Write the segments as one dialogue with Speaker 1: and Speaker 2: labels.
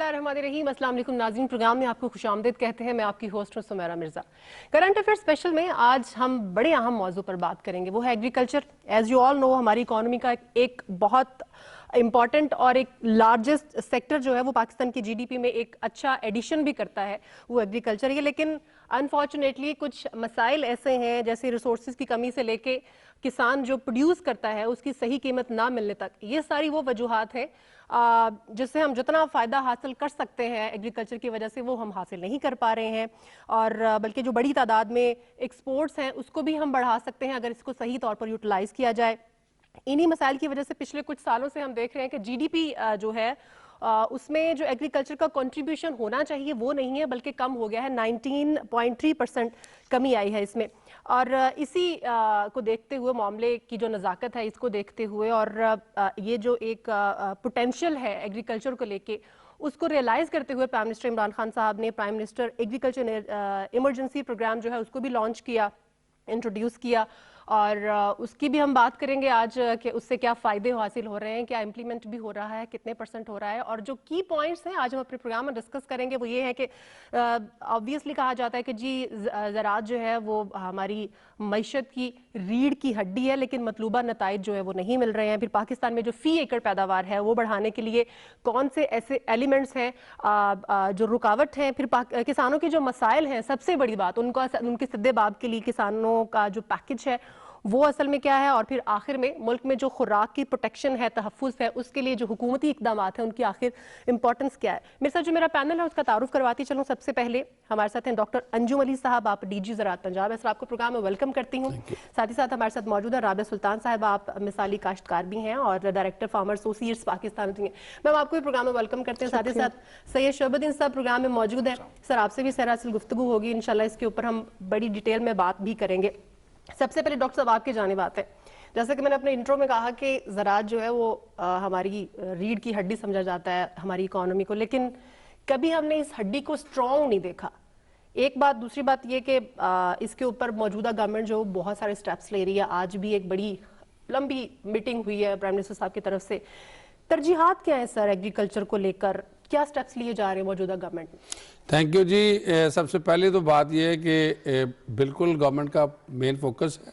Speaker 1: बिस्मिल्लाहिर्रहमानिर्रहीम। अस्सलाम वालेकुम नाज़रीन, प्रोग्राम में आपको खुशामदीद कहते हैं। मैं आपकी होस्ट हूं Sumera Mirza. Current affair special में आज हम बड़े अहम मौजू पर बात करेंगे, वो है agriculture. As you all know, हमारी इकोनॉमी का एक बहुत इंपॉर्टेंट और एक लार्जेस्ट सेक्टर जो है वो पाकिस्तान की जीडीपी में एक अच्छा एडिशन भी करता है, वो एग्रीकल्चर ही है। लेकिन अनफॉर्चुनेटली कुछ मसाइल ऐसे हैं, जैसे रिसोर्सेज की कमी से लेके किसान जो प्रोड्यूस करता है उसकी सही कीमत ना मिलने तक, ये सारी वो वजूहात हैं जिससे हम जितना फ़ायदा हासिल कर सकते हैं एग्रीकल्चर की वजह से वो हम हासिल नहीं कर पा रहे हैं। और बल्कि जो बड़ी तादाद में एक्सपोर्ट्स हैं उसको भी हम बढ़ा सकते हैं अगर इसको सही तौर पर यूटिलाइज़ किया जाए। इन्हीं मसाइल की वजह से पिछले कुछ सालों से हम देख रहे हैं कि जीडीपी जो है उसमें जो एग्रीकल्चर का कंट्रीब्यूशन होना चाहिए वो नहीं है, बल्कि कम हो गया है। 19.3% कमी आई है इसमें। और इसी को देखते हुए, मामले की जो नज़ाकत है इसको देखते हुए, और ये जो एक पोटेंशियल है एग्रीकल्चर को लेके, उसको रियलाइज़ करते हुए प्राइम मिनिस्टर इमरान खान साहब ने prime minister agriculture emergency programme जो है उसको भी लॉन्च किया, इंट्रोड्यूस किया। और उसकी भी हम बात करेंगे आज कि उससे क्या फ़ायदे हासिल हो रहे हैं, क्या इम्प्लीमेंट भी हो रहा है, कितने % हो रहा है। और जो की पॉइंट्स हैं आज हम अपने प्रोग्राम में डिस्कस करेंगे वो ये है कि ऑब्वियसली कहा जाता है कि जी ज़राअत जो है वो हमारी मईशत की रीढ़ की हड्डी है, लेकिन मतलूबा नताइज जो है वो नहीं मिल रहे हैं। फिर पाकिस्तान में जो फ़ी एकड़ पैदावार है वो बढ़ाने के लिए कौन से ऐसे एलिमेंट्स हैं जो रुकावट हैं। फिर किसानों के जो मसाइल हैं, सबसे बड़ी बात उनके सद्दे बाब के लिए किसानों का जो पैकेज है वो असल में क्या है। और फिर आखिर में मुल्क में जो खुराक की प्रोटेक्शन है, तहफ़्फ़ुज़ है, उसके लिए जो हुकूमती इक़दाम हैं उनकी आखिर इंपॉर्टेंस क्या है। मेरे साथ जो मेरा पैनल है उसका तारुफ करवाती चलूँ। सबसे पहले हमारे साथ हैं डॉक्टर अंजुम अली साहब, आप डीजी ज़राअत पंजाब है। सर, आपको प्रोग्राम में वेलकम करती हूँ। साथ ही साथ हमारे साथ मौजूद है राबिया सुल्तान साहब, आप मिसाली काश्तकार भी हैं और डायरेक्टर फार्मर एसोसिएट्स पाकिस्तान भी हैं। मैम, आपको भी प्रोग्राम में वेलकम करते हैं। साथ ही साथ सैयद शोहबुद्दीन साहब प्रोग्राम में मौजूद है। सर, आपसे भी सरासिल गुफ्तगू होगी इंशाल्लाह, इसके ऊपर हम बड़ी डिटेल में बात भी करेंगे। सबसे पहले डॉक्टर साहब आपकी जानिब आते हैं। जैसे कि मैंने अपने इंट्रो में कहा कि ज़राअत जो है वो हमारी रीढ़ की हड्डी समझा जाता है हमारी इकोनॉमी को, लेकिन कभी हमने इस हड्डी को स्ट्रॉन्ग नहीं देखा। एक बात। दूसरी बात ये कि इसके ऊपर मौजूदा गवर्नमेंट जो बहुत सारे स्टेप्स ले रही है। आज भी एक बड़ी लंबी मीटिंग हुई है प्राइम मिनिस्टर साहब की तरफ से। तरजीहात क्या है सर एग्रीकल्चर को लेकर, क्या स्टेप्स लिए जा रहे हैं मौजूदा गवर्नमेंट में?
Speaker 2: थैंक यू जी। सबसे पहले तो बात यह है कि बिल्कुल गवर्नमेंट का मेन फोकस है,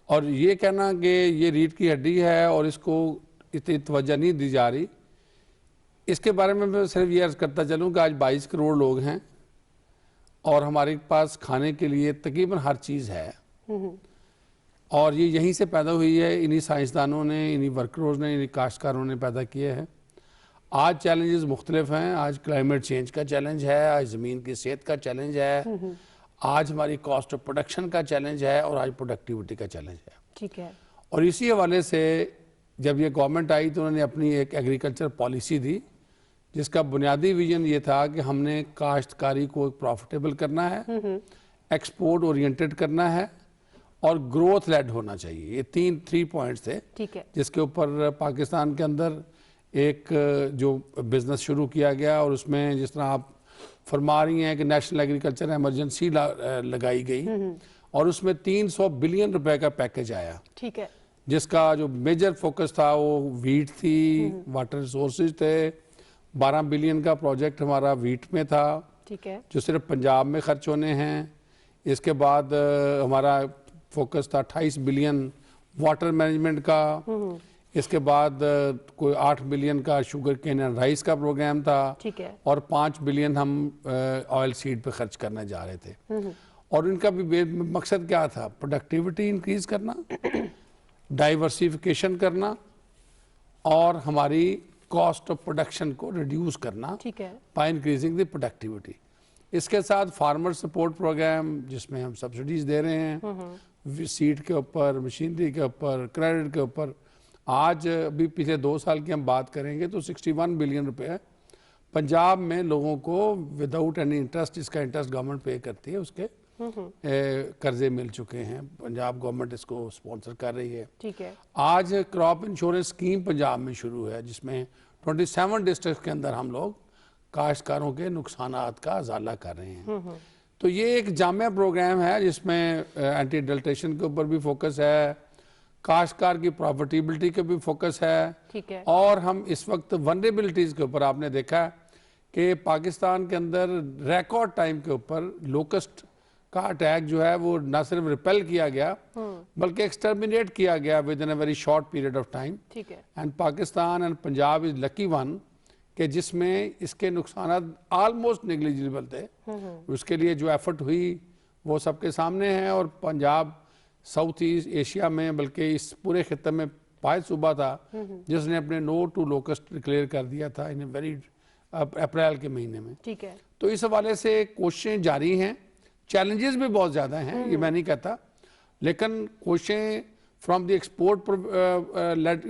Speaker 2: और ये कहना कि ये रीढ़ की हड्डी है और इसको इतनी तवज्जो नहीं दी जा रही, इसके बारे में मैं सिर्फ ये अर्ज़ करता चलूँ कि आज 22 करोड़ लोग हैं और हमारे पास खाने के लिए तकरीबन हर चीज़ है, और ये यहीं से पैदा हुई है। इन्हीं साइंसदानों ने, इन्हीं वर्करों ने, इन्हीं काश्तकारों ने पैदा किए हैं। आज चैलेंजेस मुख्तलिफ हैं। आज क्लाइमेट चेंज का चैलेंज है, आज ज़मीन की सेहत का चैलेंज है, आज हमारी कॉस्ट ऑफ प्रोडक्शन का चैलेंज है, और आज प्रोडक्टिविटी का चैलेंज है।
Speaker 1: ठीक है।
Speaker 2: और इसी हवाले से जब ये गवर्नमेंट आई तो उन्होंने अपनी एक एग्रीकल्चर पॉलिसी दी, जिसका बुनियादी विजन ये था कि हमने काश्तकारी को प्रॉफिटेबल करना है, एक्सपोर्ट ओरिएंटेड करना है, और ग्रोथ लेड होना चाहिए। ये थ्री पॉइंट्स थे।
Speaker 1: ठीक है।
Speaker 2: जिसके ऊपर पाकिस्तान के अंदर एक जो बिज़नेस शुरू किया गया, और उसमें जिस तरह आप फरमा रही हैं कि नेशनल एग्रीकल्चर एमरजेंसी लगाई गई, और उसमें 300 बिलियन रुपए का पैकेज आया।
Speaker 1: ठीक है।
Speaker 2: जिसका जो मेजर फोकस था वो वीट थी, वाटर रिसोर्सेज थे। 12 बिलियन का प्रोजेक्ट हमारा वीट में था।
Speaker 1: ठीक है। जो
Speaker 2: सिर्फ पंजाब में खर्च होने हैं। इसके बाद हमारा फोकस था 28 बिलियन वाटर मैनेजमेंट का। इसके बाद कोई 8 बिलियन का शुगर केन एंड राइस का प्रोग्राम था।
Speaker 1: ठीक है।
Speaker 2: और 5 बिलियन हम ऑयल सीड पे खर्च करने जा रहे थे। और इनका भी मकसद क्या था? प्रोडक्टिविटी इंक्रीज करना, डाइवर्सिफिकेशन करना, और हमारी कॉस्ट ऑफ प्रोडक्शन को रिड्यूस करना बाय इंक्रीजिंग द प्रोडक्टिविटी। इसके साथ फार्मर सपोर्ट प्रोग्राम, जिसमें हम सब्सिडीज दे रहे हैं सीड के ऊपर, मशीनरी के ऊपर, क्रेडिट के ऊपर। आज अभी पिछले 2 साल की हम बात करेंगे तो 61 बिलियन रुपए पंजाब में लोगों को विदाउट एनी इंटरेस्ट, इसका इंटरेस्ट गवर्नमेंट पे करती है, उसके कर्जे मिल चुके हैं। पंजाब गवर्नमेंट इसको स्पॉन्सर कर रही है।
Speaker 1: ठीक है।
Speaker 2: आज क्रॉप इंश्योरेंस स्कीम पंजाब में शुरू है, जिसमें 27 डिस्ट्रिक्ट के अंदर हम लोग काश्तकारों के नुकसानात का अजाला कर रहे हैं। तो ये एक जामिया प्रोग्राम है जिसमें एंटी अडल्ट्रेशन के ऊपर भी फोकस है, काश्तकार की प्रॉफिटेबिलिटी के भी फोकस है।
Speaker 1: ठीक है।
Speaker 2: और हम इस वक्त वनरेबिलिटीज के ऊपर, आपने देखा कि पाकिस्तान के अंदर रिकॉर्ड टाइम के ऊपर लोकस्ट का अटैक जो है वो ना सिर्फ रिपेल किया गया बल्कि एक्सटर्मिनेट किया गया with in a very short period of time.
Speaker 1: ठीक है।
Speaker 2: And Pakistan and Punjab is lucky one कि जिसमें इसके नुकसान ऑलमोस्ट नेग्लिजिबल थे। उसके लिए जो एफर्ट हुई वो सबके सामने है, और पंजाब साउथ ईस्ट एशिया में बल्कि इस पूरे खित्ते में वाहिद सूबा था जिसने अपने नो टू लोकस्ट डिक्लेयर कर दिया था इन वेरी अप्रैल के महीने में।
Speaker 1: ठीक है।
Speaker 2: तो इस हवाले से कोशिशें जारी हैं, चैलेंजेस भी बहुत ज़्यादा हैं, ये मैं नहीं कहता, लेकिन कोशिशें फ्रॉम द एक्सपोर्ट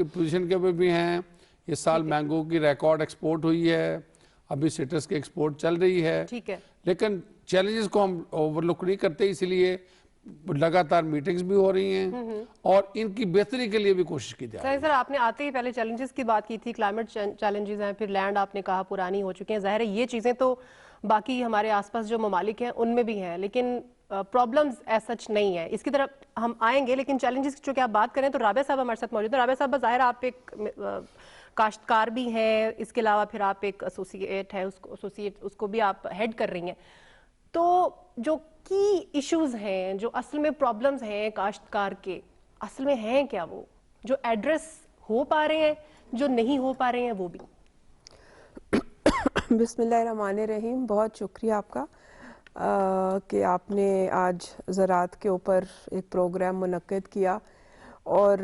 Speaker 2: पोजीशन के ऊपर भी हैं। इस साल मैंगो की रिकॉर्ड एक्सपोर्ट हुई है, अभी सिट्रस की एक्सपोर्ट चल रही है।
Speaker 1: ठीक है।
Speaker 2: लेकिन चैलेंजेस को हम ओवरलुक नहीं करते, इसलिए लगातार मीटिंग्स भी हो रही हैं और इनकी बेहतरी के लिए भी कोशिश की जा रही है।
Speaker 1: सर आपने आते ही पहले चैलेंजेस की बात की थी, क्लाइमेट चैलेंजेस हैं, फिर लैंड आपने कहा पुरानी हो चुकी हैं। जाहिर है ये चीज़ें तो बाकी हमारे आसपास जो ममालिक हैं उनमें भी हैं, लेकिन प्रॉब्लम्स एज सच नहीं है। इसकी तरफ हम आएंगे, लेकिन चैलेंजेस की जो कि आप बात करें तो राबिया साहब हमारे साथ मौजूद है। राबिया साहब, जाहिर आप एक काश्तकार भी हैं, इसके अलावा फिर आप एक एसोसिएट है, उसको भी आप हेड कर रही हैं। तो जो की इश्यूज हैं, जो असल में प्रॉब्लम्स हैं काश्तकार के, असल में हैं क्या वो जो एड्रेस हो पा रहे हैं, जो नहीं हो पा रहे हैं वो भी?
Speaker 3: बिस्मिल्लाहिर्रहमानिर्रहीम। बहुत शुक्रिया आपका कि आपने आज ज़राअत के ऊपर एक प्रोग्राम मुनक्किद किया। और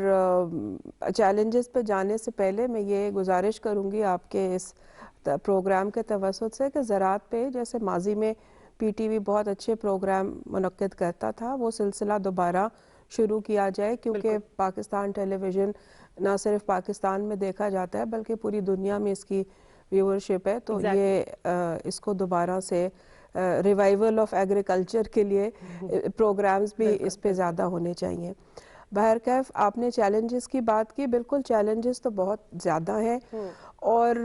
Speaker 3: चैलेंजेस पे जाने से पहले मैं ये गुजारिश करूँगी आपके इस प्रोग्राम के तवसुत से कि ज़राअत पे जैसे माजी में पीटीवी बहुत अच्छे प्रोग्राम मुनक्किद करता था, वो सिलसिला दोबारा शुरू किया जाए, क्योंकि पाकिस्तान टेलीविज़न ना सिर्फ पाकिस्तान में देखा जाता है बल्कि पूरी दुनिया में इसकी व्यूअरशिप है। तो ये इसको दोबारा से रिवाइवल ऑफ एग्रीकल्चर के लिए प्रोग्राम्स भी इस पे ज़्यादा होने चाहिए। बहरकैफ आपने चैलेंजेस की बात की, बिल्कुल चैलेंजेस तो बहुत ज़्यादा हैं। और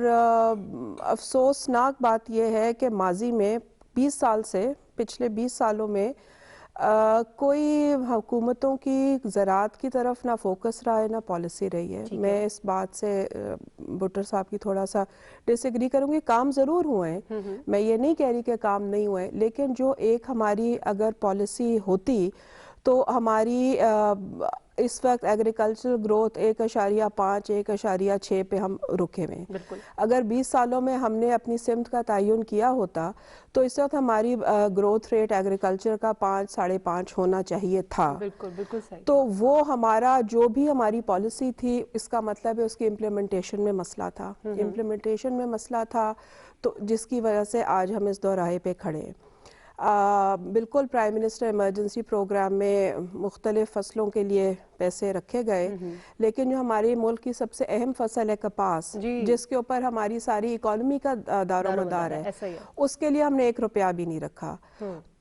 Speaker 3: अफसोसनाक बात यह है कि माजी में 20 साल से, पिछले 20 सालों में कोई हुकूमतों की ज़राअत की तरफ ना फोकस रहा है ना पॉलिसी रही है। मैं इस बात से भुट्टर साहब की थोड़ा सा डिसएग्री करूँगी। काम ज़रूर हुए हैं, मैं ये नहीं कह रही कि काम नहीं हुए, लेकिन जो एक हमारी अगर पॉलिसी होती तो हमारी इस वक्त एग्रीकल्चरल ग्रोथ 1.5 1.6 पे हम रुके हुए। अगर 20 सालों में हमने अपनी सिमत का तयन किया होता तो इस वक्त हमारी ग्रोथ रेट एग्रीकल्चर का 5 5.5 होना चाहिए था।
Speaker 1: बिल्कुल सही।
Speaker 3: तो वो हमारा जो भी हमारी पॉलिसी थी, इसका मतलब है उसकी इम्प्लीमेंटेशन में मसला था। इम्प्लीमेंटेशन में मसला था तो जिसकी वजह से आज हम इस दोराहे पे खड़े हैं। बिल्कुल प्राइम मिनिस्टर इमरजेंसी प्रोग्राम में मुख्तलिफ फसलों के लिए पैसे रखे गए, लेकिन जो हमारे मुल्क की सबसे अहम फसल है कपास, जिसके ऊपर हमारी सारी इकॉनमी का दारोमदार है, उसके लिए हमने 1 रुपया भी नहीं रखा।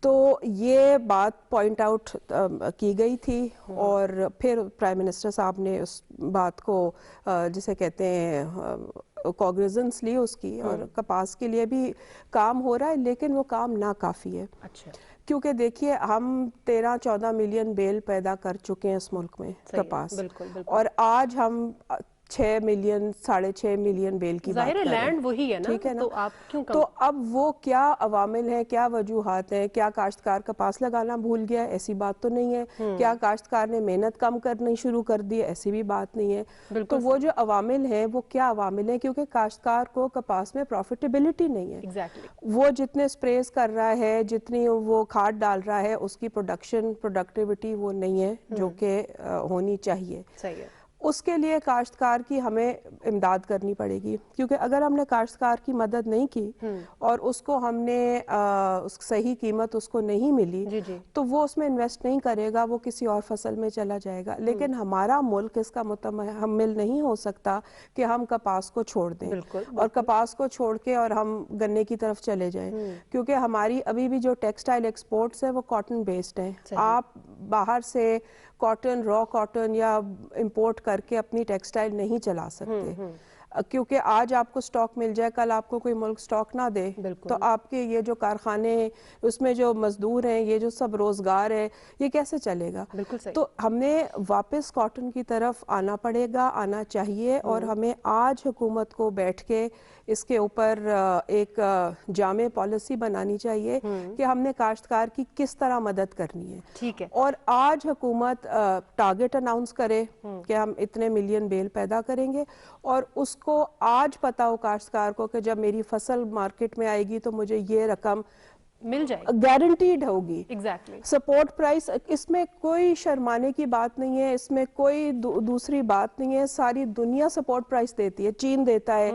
Speaker 3: तो ये बात पॉइंट आउट की गई थी और फिर प्राइम मिनिस्टर साहब ने उस बात को जिसे कहते हैं कॉग्निजेंस ली उसकी, और कपास के लिए भी काम हो रहा है, लेकिन वो काम ना काफ़ी है। अच्छा। क्योंकि देखिए हम 13-14 मिलियन बेल पैदा कर चुके हैं इस मुल्क में कपास, और आज हम 6 मिलियन 6.5 मिलियन बेल की बात कर रहे हैं।
Speaker 1: लैंड वही है ना,
Speaker 3: ठीक है ना?
Speaker 1: तो आप क्यों कम?
Speaker 3: तो अब वो क्या अवामिल है, क्या वजूहात हैं? क्या काश्तकार कपास लगाना भूल गया? ऐसी बात तो नहीं है। क्या काश्तकार ने मेहनत कम करनी शुरू कर दी? ऐसी भी बात नहीं है। तो वो जो अवामिल है वो क्या अवामिल है? क्योंकि काश्तकार को कपास में प्रॉफिटेबिलिटी नहीं है। वो जितने स्प्रेस कर रहा है, जितनी वो खाद डाल रहा है, उसकी प्रोडक्टिविटी वो नहीं है जो कि होनी चाहिए। सही है। उसके लिए काश्तकार की हमें इमदाद करनी पड़ेगी, क्योंकि अगर हमने काश्तकार की मदद नहीं की और उसको हमने सही कीमत उसको नहीं मिली, तो वो उसमें इन्वेस्ट नहीं करेगा, वो किसी और फसल में चला जाएगा। लेकिन हमारा मुल्क इसका मुतहम्मिल नहीं हो सकता कि हम कपास को छोड़ दें और कपास को छोड़ के और हम गन्ने की तरफ चले जाएं, क्योंकि हमारी अभी भी जो टेक्सटाइल एक्सपोर्ट्स है वो कॉटन बेस्ड है। आप बाहर से कॉटन, रॉ कॉटन या इंपोर्ट करके अपनी टेक्सटाइल नहीं चला सकते, क्योंकि आज आपको स्टॉक मिल जाए, कल आपको कोई मुल्क स्टॉक ना दे, तो आपके ये जो कारखाने हैं, उसमें जो मजदूर हैं, ये जो सब रोजगार है, ये कैसे चलेगा? तो हमने वापस कॉटन की तरफ आना पड़ेगा, आना चाहिए। और हमें आज हुकूमत को बैठ के इसके ऊपर एक जामे पॉलिसी बनानी चाहिए कि हमने काश्तकार की किस तरह मदद करनी है।
Speaker 1: ठीक है।
Speaker 3: और आज हुकूमत टारगेट अनाउंस करे कि हम इतने मिलियन बेल पैदा करेंगे, और उसको आज पता हो काश्तकार को कि जब मेरी फसल मार्केट में आएगी तो मुझे ये रकम
Speaker 1: मिल जाएगी,
Speaker 3: गारंटीड होगी।
Speaker 1: एग्जैक्टली।
Speaker 3: सपोर्ट प्राइस, इसमें कोई शर्माने की बात नहीं है, इसमें कोई दूसरी बात नहीं है। सारी दुनिया सपोर्ट प्राइस देती है, चीन देता है,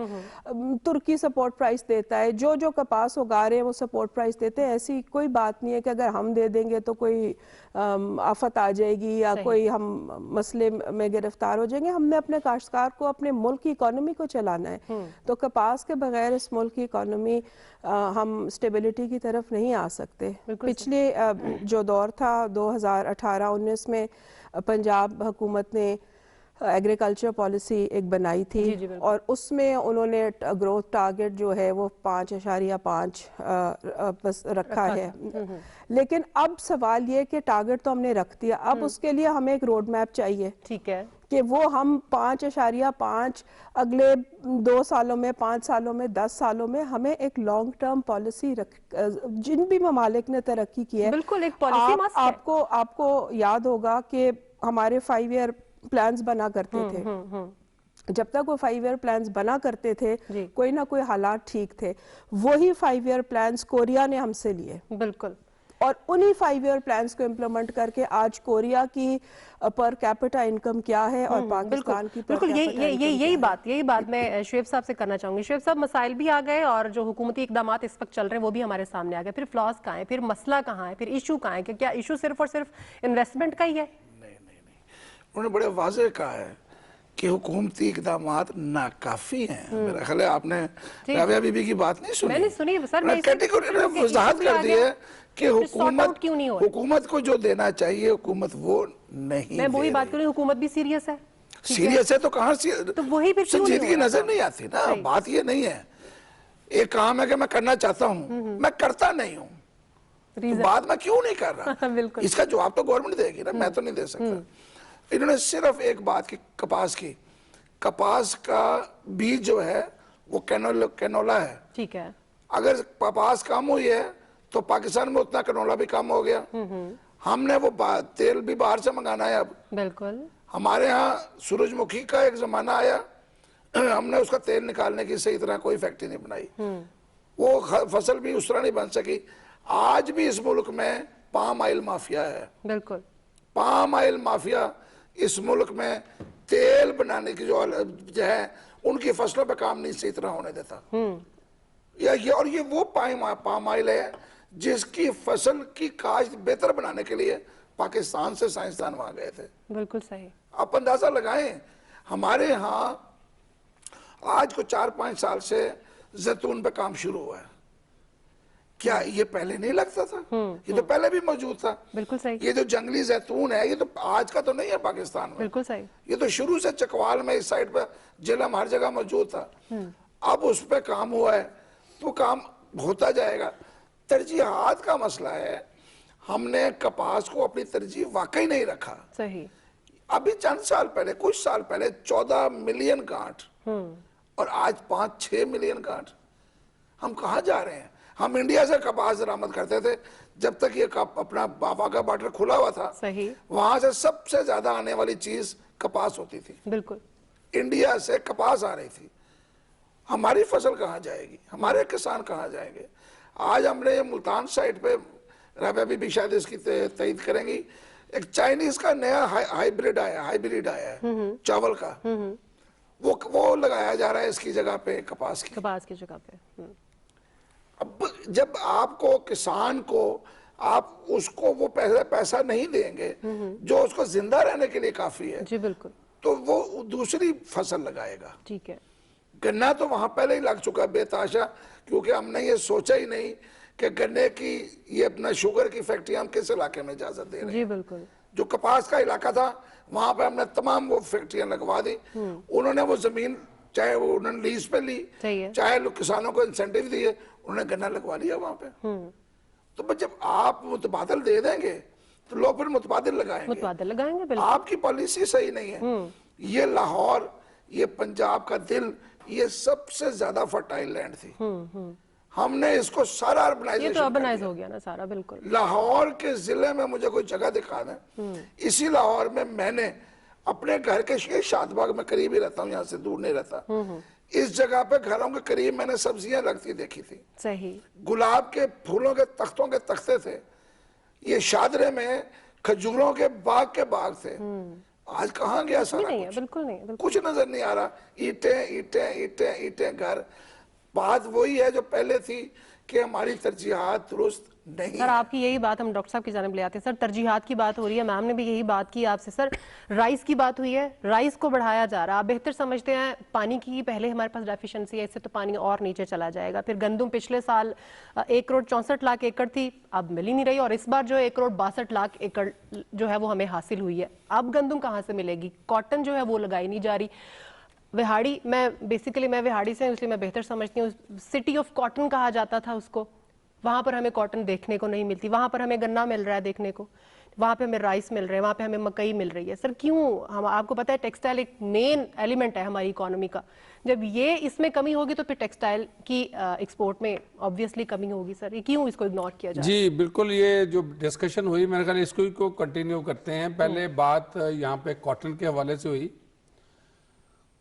Speaker 3: तुर्की सपोर्ट प्राइस देता है, जो कपास उगा रहे हैं वो सपोर्ट प्राइस देते हैं। ऐसी कोई बात नहीं है कि अगर हम दे देंगे तो कोई आफत आ जाएगी या कोई हम मसले में गिरफ्तार हो जाएंगे। हमने अपने काश्तकार को, अपने मुल्क की इकोनॉमी को चलाना है। तो कपास के बगैर इस मुल्क की इकोनॉमी, हम स्टेबिलिटी की तरफ नहीं आ सकते। पिछले जो दौर था 2018-19 में पंजाब हुकूमत ने एग्रीकल्चर पॉलिसी एक बनाई थी, और उसमें उन्होंने ग्रोथ टारगेट जो है वो 5.5 बस रखा है। लेकिन अब सवाल ये कि टारगेट तो हमने रख दिया, अब उसके लिए हमें एक रोड मैप चाहिए।
Speaker 1: ठीक है।
Speaker 3: कि वो हम 5.5 अगले 2 सालों में, 5 सालों में, 10 सालों में हमें एक लॉन्ग टर्म पॉलिसी जिन भी ममालिक ने तरक्की की है,
Speaker 1: बिल्कुल एक पॉलिसी मस्ट है।
Speaker 3: आपको याद होगा कि हमारे 5 ईयर प्लान्स बना करते थे। जब तक वो 5 ईयर प्लान्स बना करते थे, कोई ना कोई हालात ठीक थे। वही 5 ईयर प्लान्स कोरिया ने हमसे लिए,
Speaker 1: बिल्कुल।
Speaker 3: और उन्हीं 5 ईयर प्लान्स को इम्प्लीमेंट करके आज कोरिया की पर कैपिटा इनकम क्या है और पाकिस्तान की पर
Speaker 1: बिल्कुल
Speaker 3: कैपिटा
Speaker 1: यही बात मैं शुएब साहब से करना चाहूंगी। शुएब साहब, मसाइल भी आ गए और जो हुकूमती इकदाम इस वक्त चल रहे हैं वो भी हमारे सामने आ गए। फिर फ्लॉज कहाँ है, फिर मसला कहाँ है, फिर इशू कहाँ है? क्या इशू सिर्फ और सिर्फ इन्वेस्टमेंट का ही है?
Speaker 4: नहीं, उन्होंने बड़े वाज़ेह कहा है कि हुकूमती इकदाम नाकाफी हैं। मेरा ख्याल है आपने राबिया बीबी की बात नहीं सुनी।
Speaker 1: मैंने सुनी सर, मैं
Speaker 4: कैटेगरी ने वजाहत कर दी है कि हुकूमत को जो देना चाहिए हुकूमत वो नहीं।
Speaker 1: मैं वही बात करूँ, हुकूमत भी सीरियस है।
Speaker 4: सीरियस है तो कहाँ से,
Speaker 1: तो वही फिर
Speaker 4: संजीदगी नजर नहीं आती ना। बात ये नहीं है, एक काम है कि मैं करना चाहता हूँ, मैं करता नहीं हूँ, तो बात मैं क्यों नहीं कर रहा, इसका जवाब तो गवर्नमेंट देगी ना, मैं तो नहीं दे सकता। इन्होंने सिर्फ एक बात की, कपास का बीज जो है वो कैनोला है।
Speaker 1: ठीक है।
Speaker 4: अगर कपास कम हुई है तो पाकिस्तान में उतना कैनोला भी कम हो गया। हमने वो तेल भी बाहर से मंगाना है अब।
Speaker 1: बिल्कुल।
Speaker 4: हमारे यहाँ सूरजमुखी का एक जमाना आया, हमने उसका तेल निकालने की सही तरह कोई फैक्ट्री नहीं बनाई, वो फसल भी उस तरह नहीं बन सकी। आज भी इस मुल्क में पाम ऑयल माफिया है। बिल्कुल। पाम ऑयल माफिया इस मुल्क में तेल बनाने की जो है उनकी फसलों पे काम नहीं सही तरह होने देता। और ये वो पाम ऑयल है जिसकी फसल की काश्त बेहतर बनाने के लिए पाकिस्तान से साइंसदान वहां गए थे। बिल्कुल सही। आप अंदाजा लगाएं, हमारे यहाँ आज को 4-5 साल से जैतून पे काम शुरू हुआ है। क्या ये पहले नहीं लगता था? ये तो पहले भी मौजूद था। बिल्कुल सही। ये जो जंगली जैतून है ये तो आज का तो नहीं है पाकिस्तान में। बिल्कुल सही। ये तो शुरू से चकवाल में इस साइड पर जिलम हर जगह मौजूद था। अब उस पर काम हुआ है तो काम होता जाएगा। तरजीहात का मसला है, हमने कपास को अपनी तरजीह वाकई नहीं रखा। सही। अभी चंद साल पहले, कुछ साल पहले 14 मिलियन गांठ और आज 5-6 मिलियन गांठ। हम कहाँ जा रहे हैं? हम इंडिया से कपास बरामद करते थे जब तक ये अपना बाबा का बॉर्डर खुला हुआ था। सही। वहां से सबसे ज्यादा आने वाली चीज कपास होती थी। बिल्कुल। इंडिया से कपास आ रही थी। हमारी फसल कहाँ जाएगी, हमारे किसान कहाँ जाएंगे? आज हमने ये मुल्तान साइड पे, राबिया भी शायद इसकी तईद करेंगी, एक चाइनीज का नया हाइब्रिड आया है चावल का, वो लगाया जा रहा है इसकी जगह पे कपास की जगह पे। अब जब आपको किसान को आप उसको वो पैसा नहीं देंगे जो उसको जिंदा रहने के लिए काफी है, जी बिल्कुल, तो वो दूसरी फसल लगाएगा। ठीक है। गन्ना तो वहां पहले ही लग चुका है बेताशा, क्योंकि हमने ये सोचा ही नहीं कि गन्ने की ये अपना शुगर की फैक्ट्री हम किस इलाके में इजाजत दे रहे हैं। जी बिल्कुल। जो कपास का इलाका था वहां पे हमने तमाम वो फैक्ट्रियां लगवा दी। उन्होंने वो जमीन चाहे वो उन्होंने लीज पे ली, चाहे किसानों को इंसेंटिव दिए, उन्होंने गन्ना लगवा लिया वहां पे। तो जब आप मुतबादल दे देंगे तो लोग फिर मुतबादल लगाएंगे। आपकी पॉलिसी सही नहीं है। ये लाहौर, ये पंजाब का दिल, ये सबसे ज्यादा फर्टाइल लैंड थी। हमने इसको सारा
Speaker 1: ये
Speaker 4: अर्बनाइजेशन
Speaker 1: तो अर्बनाइज हो गया ना सारा, बिल्कुल।
Speaker 4: लाहौर के जिले में मुझे कोई जगह दिखा दें, इसी लाहौर में मैंने अपने घर के शादबाग में करीब ही रहता हूँ, यहाँ से दूर नहीं रहता, इस जगह पे घरों के करीब मैंने सब्जियां लगती देखी थी।
Speaker 1: सही।
Speaker 4: गुलाब के फूलों के तख्तों के तख्ते थे, ये शादरे में खजूरों के बाग थे। आज कहाँ गया सारा
Speaker 1: नहीं है,
Speaker 4: कुछ?
Speaker 1: बिल्कुल नहीं है, बिल्कुल।
Speaker 4: कुछ नजर नहीं आ रहा। ईंटें ईंटें ईंटें ईंटें घर। बात वही है जो पहले थी कि हमारी तरजीहात दुरुस्त नहीं
Speaker 1: सर, आपकी यही बात हम डॉक्टर साहब की जानिब ले आते हैं। सर, तरजीहात की बात हो रही है, मैम ने भी यही बात की आपसे। सर, राइस की बात हुई है, राइस को बढ़ाया जा रहा है। आप बेहतर समझते हैं, पानी की पहले हमारे पास डेफिशिएंसी है, इससे तो पानी और नीचे चला जाएगा। फिर गंदम पिछले साल 1,64,00,000 एकड़ थी, अब मिल ही नहीं रही, और इस बार जो 1,62,00,000 एकड़ जो है वो हमें हासिल हुई है। अब गंदम कहाँ से मिलेगी? कॉटन जो है वो लगाई नहीं जा रही। विहाड़ी, मैं विहाड़ी से हूं, इसलिए मैं बेहतर समझती हूँ। सिटी ऑफ कॉटन कहा जाता था उसको। वहां पर हमें कॉटन देखने को नहीं मिलती, वहां पर हमें गन्ना मिल रहा है देखने को, वहां पे हमें राइस मिल रहे हैं, वहां पे हमें मकई मिल रही है। सर, क्यों? हम, आपको पता है टेक्सटाइल एक मेन एलिमेंट है हमारी इकोनॉमी का। जब ये इसमें कमी होगी तो फिर टेक्सटाइल की एक्सपोर्ट में ऑब्वियसली कमी होगी। सर, ये क्यों इसको इग्नोर किया जाए?
Speaker 2: जी बिल्कुल, ये जो डिस्कशन हुई मेरे ख्याल इसको को कंटिन्यू करते हैं। पहले बात यहाँ पे कॉटन के हवाले से हुई।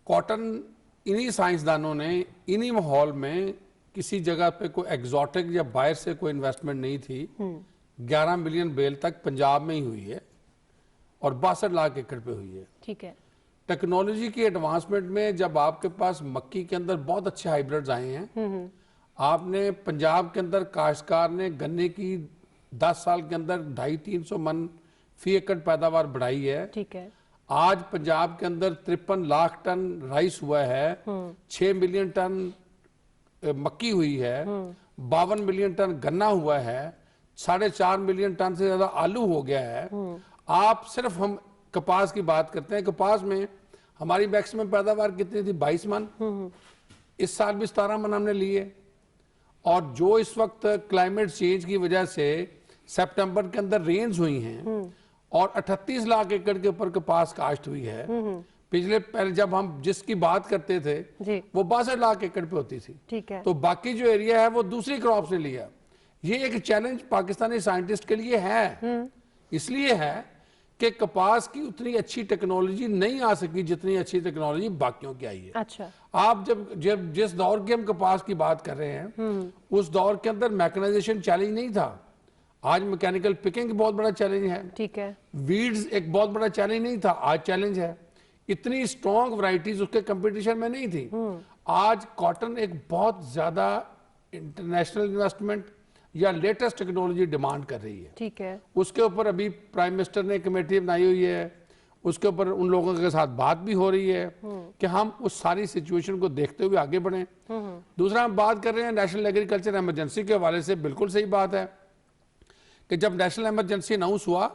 Speaker 2: कॉटन, इन्हीं साइंसदानों ने इन्हीं माहौल में किसी जगह पे कोई एग्जॉटिक या बाहर से कोई इन्वेस्टमेंट नहीं थी, 11 मिलियन बेल तक पंजाब में ही हुई है और 62 लाख एकड़ पे हुई है।
Speaker 1: ठीक है।
Speaker 2: टेक्नोलॉजी की एडवांसमेंट में जब आपके पास मक्की के अंदर बहुत अच्छे हाइब्रिड्स आए हैं, आपने पंजाब के अंदर काश्तकार ने गन्ने की 10 साल के अंदर 250-300 मन फी एकड़ पैदावार बढ़ाई है।
Speaker 1: ठीक है।
Speaker 2: आज पंजाब के अंदर 53 लाख टन राइस हुआ है, 6 मिलियन टन मक्की हुई है, 52 मिलियन टन गन्ना हुआ है, 4.5 मिलियन टन से ज्यादा आलू हो गया है। आप सिर्फ, हम कपास की बात करते हैं, कपास में हमारी मैक्सिमम पैदावार कितनी थी? 22 मन। इस साल भी 17 मन हमने लिए। और जो इस वक्त क्लाइमेट चेंज की वजह से सितंबर के अंदर रेन्स हुई हैं और 38 लाख एकड़ के ऊपर कपास काश्त हुई है। पहले जब हम जिसकी बात करते थे
Speaker 1: जी,
Speaker 2: वो 62 लाख एकड़ पे होती थी।
Speaker 1: ठीक है।
Speaker 2: तो बाकी जो एरिया है वो दूसरी क्रॉप ने लिया। ये एक चैलेंज पाकिस्तानी साइंटिस्ट के लिए है। इसलिए है कि कपास की उतनी अच्छी टेक्नोलॉजी नहीं आ सकी जितनी अच्छी टेक्नोलॉजी बाकियों की आई है।
Speaker 1: अच्छा।
Speaker 2: आप जब जिस दौर की हम कपास की बात कर रहे हैं, उस दौर के अंदर मैकेनाइजेशन चैलेंज नहीं था। आज मैकेनिकल पिकिंग बहुत बड़ा चैलेंज है।
Speaker 1: ठीक है।
Speaker 2: वीड्स एक बहुत बड़ा चैलेंज नहीं था, आज चैलेंज है। इतनी स्ट्रॉन्ग वैरायटीज उसके कंपटीशन में नहीं थी। आज कॉटन एक बहुत ज्यादा इंटरनेशनल इन्वेस्टमेंट या लेटेस्ट टेक्नोलॉजी डिमांड कर रही है।
Speaker 1: ठीक है।
Speaker 2: उसके ऊपर अभी प्राइम मिनिस्टर ने कमेटी बनाई हुई है, उसके ऊपर उन लोगों के साथ बात भी हो रही है कि हम उस सारी सिचुएशन को देखते हुए आगे बढ़ें। दूसरा, हम बात कर रहे हैं नेशनल एग्रीकल्चर इमरजेंसी के हवाले से। बिल्कुल सही बात है कि जब नेशनल इमरजेंसी अनाउंस हुआ